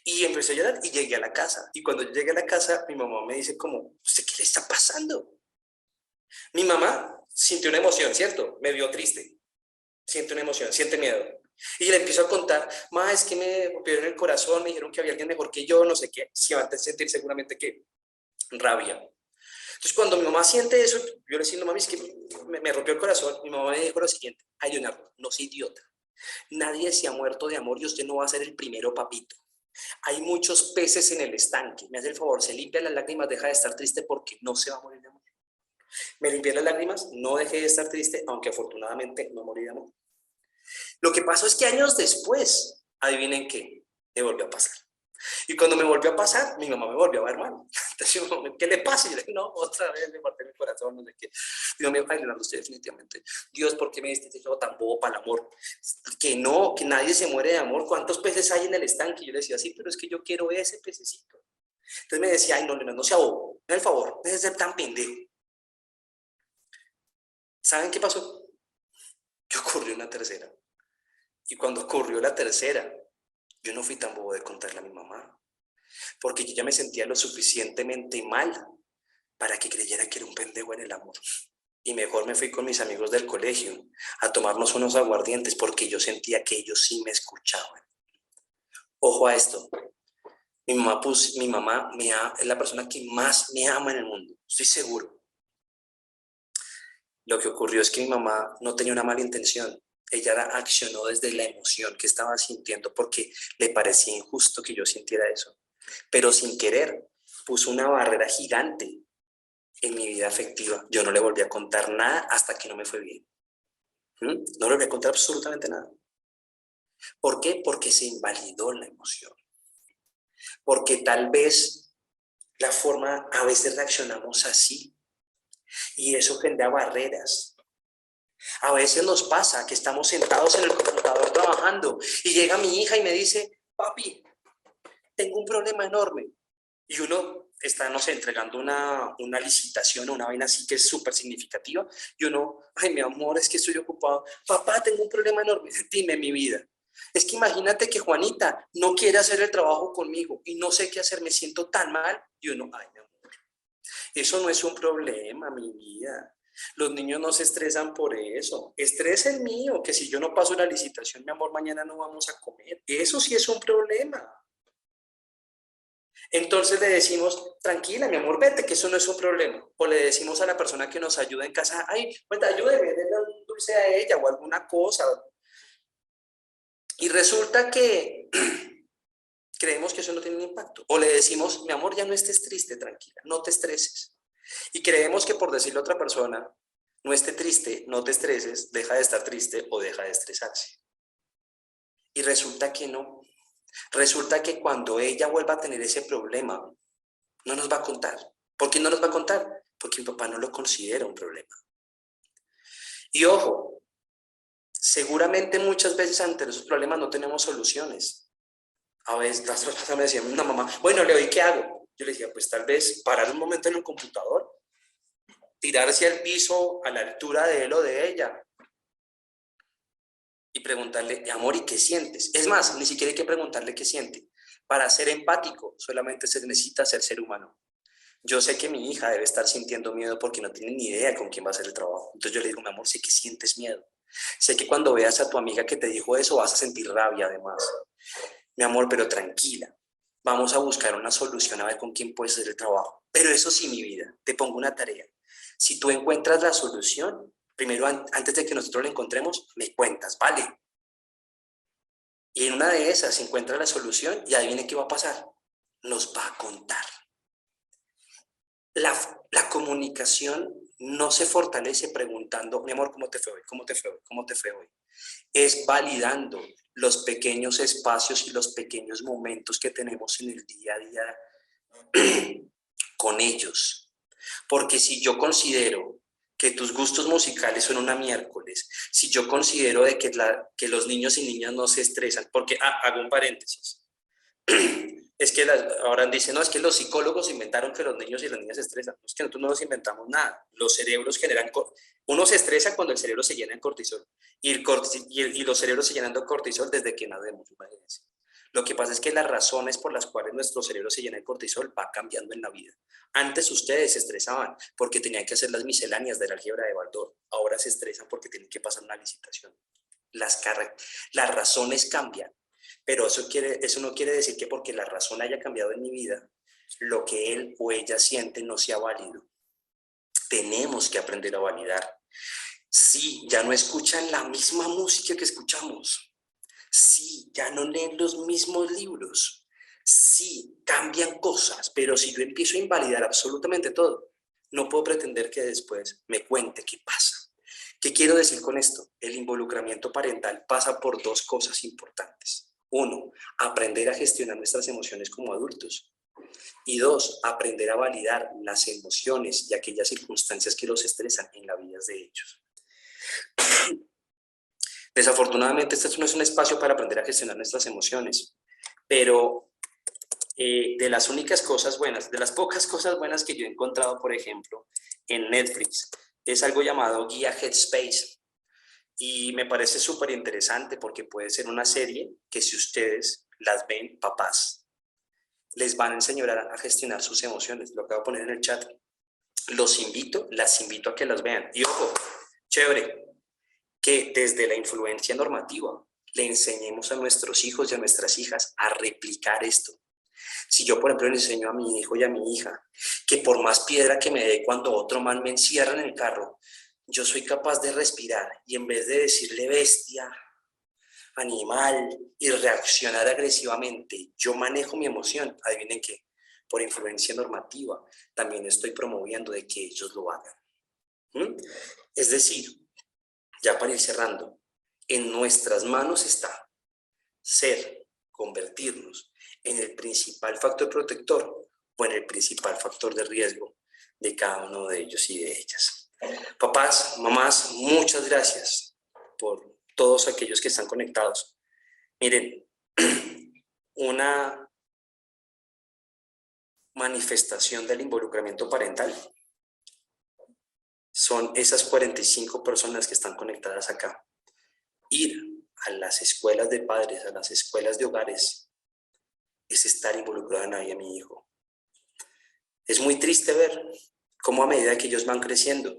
Y empecé a llorar y llegué a la casa. Y cuando llegué a la casa, mi mamá me dice como, ¿usted qué le está pasando? Mi mamá sintió una emoción, ¿cierto? Me vio triste. Siente una emoción, siente miedo. Y le empiezo a contar, es que me rompieron el corazón, me dijeron que había alguien mejor que yo, no sé qué. Si va a sentir seguramente que rabia. Entonces, cuando mi mamá siente eso, yo le digo, mami, es que me rompió el corazón. Mi mamá me dijo lo siguiente, Leonardo, no sea idiota. Nadie se ha muerto de amor y usted no va a ser el primero, papito. Hay muchos peces en el estanque. Me hace el favor, se limpia las lágrimas, deja de estar triste porque no se va a morir de amor. Me limpié las lágrimas, no dejé de estar triste, aunque afortunadamente no morí de amor. Lo que pasó es que años después, adivinen qué, me volvió a pasar. Y cuando me volvió a pasar, mi mamá me volvió a ver mal. Entonces, ¿qué le pasa? Y yo le dije, no, otra vez me partí el corazón, no sé qué. Digo, Leonardo, usted definitivamente, Dios, ¿por qué me diste este hijo tan bobo para el amor? Que no, que nadie se muere de amor. ¿Cuántos peces hay en el estanque? Y yo le decía, sí, pero es que yo quiero ese pececito. Entonces me decía, no, Leonardo, no sea bobo, no el favor, deje de ser tan pendejo. ¿Saben qué pasó? Que ocurrió una tercera. Y cuando ocurrió la tercera, yo no fui tan bobo de contarle a mi mamá, porque yo ya me sentía lo suficientemente mal para que creyera que era un pendejo en el amor. Y mejor me fui con mis amigos del colegio a tomarnos unos aguardientes porque yo sentía que ellos sí me escuchaban. Ojo a esto. Mi mamá es la persona que más me ama en el mundo, estoy seguro. Lo que ocurrió es que mi mamá no tenía una mala intención. Ella accionó desde la emoción que estaba sintiendo porque le parecía injusto que yo sintiera eso. Pero sin querer puso una barrera gigante en mi vida afectiva. Yo no le volví a contar nada hasta que no me fue bien. No le volví a contar absolutamente nada. ¿Por qué? Porque se invalidó la emoción. Porque tal vez la forma, a veces reaccionamos así y eso genera barreras. A veces nos pasa que estamos sentados en el computador trabajando y llega mi hija y me dice, papi, tengo un problema enorme. Y uno está, no sé, entregando una licitación o una vaina así que es súper significativa y uno, ay, mi amor, es que estoy ocupado. Papá, tengo un problema enorme. Dime, mi vida. Es que imagínate que Juanita no quiere hacer el trabajo conmigo y no sé qué hacer, me siento tan mal. Y uno, ay, mi amor, eso no es un problema, mi vida. Los niños no se estresan por eso. Estrés el mío, que si yo no paso la licitación, mi amor, mañana no vamos a comer. Eso sí es un problema. Entonces le decimos, tranquila, mi amor, vete, que eso no es un problema. O le decimos a la persona que nos ayuda en casa, ay, pues ayúdeme, denle un dulce a ella o alguna cosa. Y resulta que creemos que eso no tiene un impacto. O le decimos, mi amor, ya no estés triste, tranquila, no te estreses. Y creemos que por decirle a otra persona, no esté triste, no te estreses, deja de estar triste o deja de estresarse. Y resulta que no. Resulta que cuando ella vuelva a tener ese problema, no nos va a contar. ¿Por qué no nos va a contar? Porque mi papá no lo considera un problema. Y ojo, seguramente muchas veces ante esos problemas no tenemos soluciones. A veces las otras personas me decían, una mamá, bueno, Leo, ¿qué hago? Yo le decía, pues tal vez parar un momento en el computador, tirarse al piso a la altura de él o de ella y preguntarle, amor, ¿y qué sientes? Es más, ni siquiera hay que preguntarle qué siente. Para ser empático, solamente se necesita ser humano. Yo sé que mi hija debe estar sintiendo miedo porque no tiene ni idea con quién va a hacer el trabajo. Entonces yo le digo, mi amor, sé que sientes miedo. Sé que cuando veas a tu amiga que te dijo eso vas a sentir rabia además. Mi amor, pero tranquila. Vamos a buscar una solución a ver con quién puedes hacer el trabajo. Pero eso sí, mi vida, te pongo una tarea. Si tú encuentras la solución, primero antes de que nosotros la encontremos, me cuentas, ¿vale? Y en una de esas se encuentra la solución y adivine qué va a pasar. Nos va a contar. La comunicación no se fortalece preguntando, mi amor, ¿cómo te fue hoy? ¿Cómo te fue hoy? ¿Cómo te fue hoy? Es validando los pequeños espacios y los pequeños momentos que tenemos en el día a día con ellos. Porque si yo considero que tus gustos musicales son una miércoles, si yo considero de que los niños y niñas no se estresan, porque, hago un paréntesis, es que ahora dicen, no, es que los psicólogos inventaron que los niños y las niñas se estresan. No, es que nosotros no nos inventamos nada. Los cerebros generan, uno se estresa cuando el cerebro se llena de cortisol y los cerebros se llenan de cortisol desde que nacemos, imagínense. Lo que pasa es que las razones por las cuales nuestro cerebro se llena de cortisol va cambiando en la vida. Antes ustedes se estresaban porque tenían que hacer las misceláneas de la álgebra de Baldor. Ahora se estresan porque tienen que pasar una licitación. Las razones cambian. Pero eso no quiere decir que porque la razón haya cambiado en mi vida, lo que él o ella siente no sea válido. Tenemos que aprender a validar. Sí, ya no escuchan la misma música que escuchamos. Sí, ya no leen los mismos libros. Sí, cambian cosas, pero si yo empiezo a invalidar absolutamente todo, no puedo pretender que después me cuente qué pasa. ¿Qué quiero decir con esto? El involucramiento parental pasa por dos cosas importantes. Uno, aprender a gestionar nuestras emociones como adultos. Y dos, aprender a validar las emociones y aquellas circunstancias que los estresan en la vida de ellos. Desafortunadamente, este no es un espacio para aprender a gestionar nuestras emociones, pero de las únicas cosas buenas, de las pocas cosas buenas que yo he encontrado, por ejemplo, en Netflix, es algo llamado Guía Headspace. Y me parece súper interesante porque puede ser una serie que si ustedes las ven, papás, les van a enseñar a gestionar sus emociones. Lo acabo de poner en el chat. Las invito a que las vean. Y ojo, chévere, que desde la influencia normativa le enseñemos a nuestros hijos y a nuestras hijas a replicar esto. Si yo, por ejemplo, le enseño a mi hijo y a mi hija que por más piedra que me dé cuando otro man me encierra en el carro, yo soy capaz de respirar y en vez de decirle bestia, animal y reaccionar agresivamente, yo manejo mi emoción. Adivinen qué, por influencia normativa también estoy promoviendo de que ellos lo hagan. Es decir, ya para ir cerrando, en nuestras manos está convertirnos en el principal factor protector o en el principal factor de riesgo de cada uno de ellos y de ellas. Papás, mamás, muchas gracias por todos aquellos que están conectados. Miren, una manifestación del involucramiento parental son esas 45 personas que están conectadas acá. Ir a las escuelas de padres, a las escuelas de hogares, es estar involucrado en la vida de mi hijo. Es muy triste ver cómo a medida que ellos van creciendo,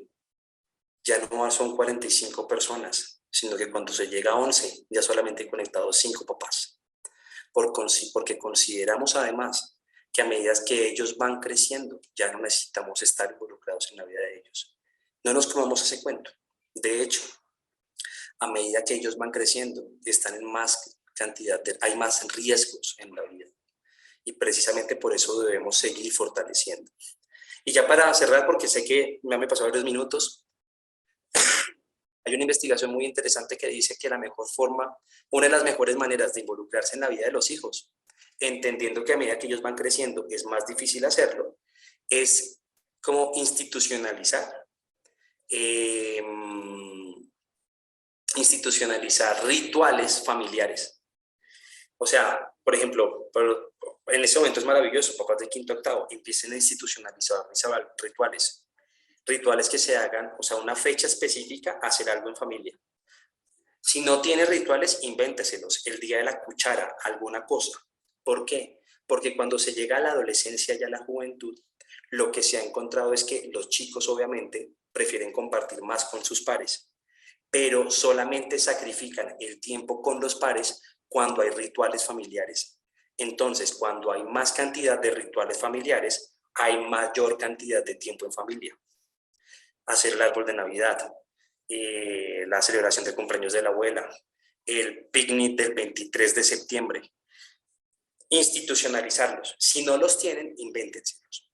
ya no son 45 personas, sino que cuando se llega a 11, ya solamente hay conectados 5 papás. Porque consideramos además que a medida que ellos van creciendo, ya no necesitamos estar involucrados en la vida de ellos. No nos comamos ese cuento. De hecho, a medida que ellos van creciendo, están en más cantidad, hay más riesgos en la vida. Y precisamente por eso debemos seguir fortaleciendo. Y ya para cerrar, porque sé que me pasado varios minutos, hay una investigación muy interesante que dice que una de las mejores maneras de involucrarse en la vida de los hijos, entendiendo que a medida que ellos van creciendo es más difícil hacerlo, es como institucionalizar rituales familiares. O sea, por ejemplo, en ese momento es maravilloso, papás de quinto octavo, empiecen a institucionalizar rituales que se hagan, o sea, una fecha específica, hacer algo en familia. Si no tiene rituales, invénteselos. El día de la cuchara, alguna cosa. ¿Por qué? Porque cuando se llega a la adolescencia y a la juventud, lo que se ha encontrado es que los chicos obviamente prefieren compartir más con sus pares, pero solamente sacrifican el tiempo con los pares cuando hay rituales familiares. Entonces, cuando hay más cantidad de rituales familiares, hay mayor cantidad de tiempo en familia. Hacer el árbol de Navidad, la celebración de cumpleaños de la abuela, el picnic del 23 de septiembre. Institucionalizarlos. Si no los tienen, invéntenselos.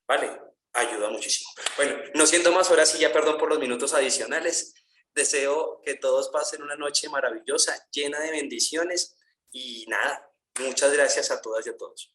¿Vale? Ayuda muchísimo. Bueno, no siendo más, ahora sí ya perdón por los minutos adicionales. Deseo que todos pasen una noche maravillosa, llena de bendiciones y nada, muchas gracias a todas y a todos.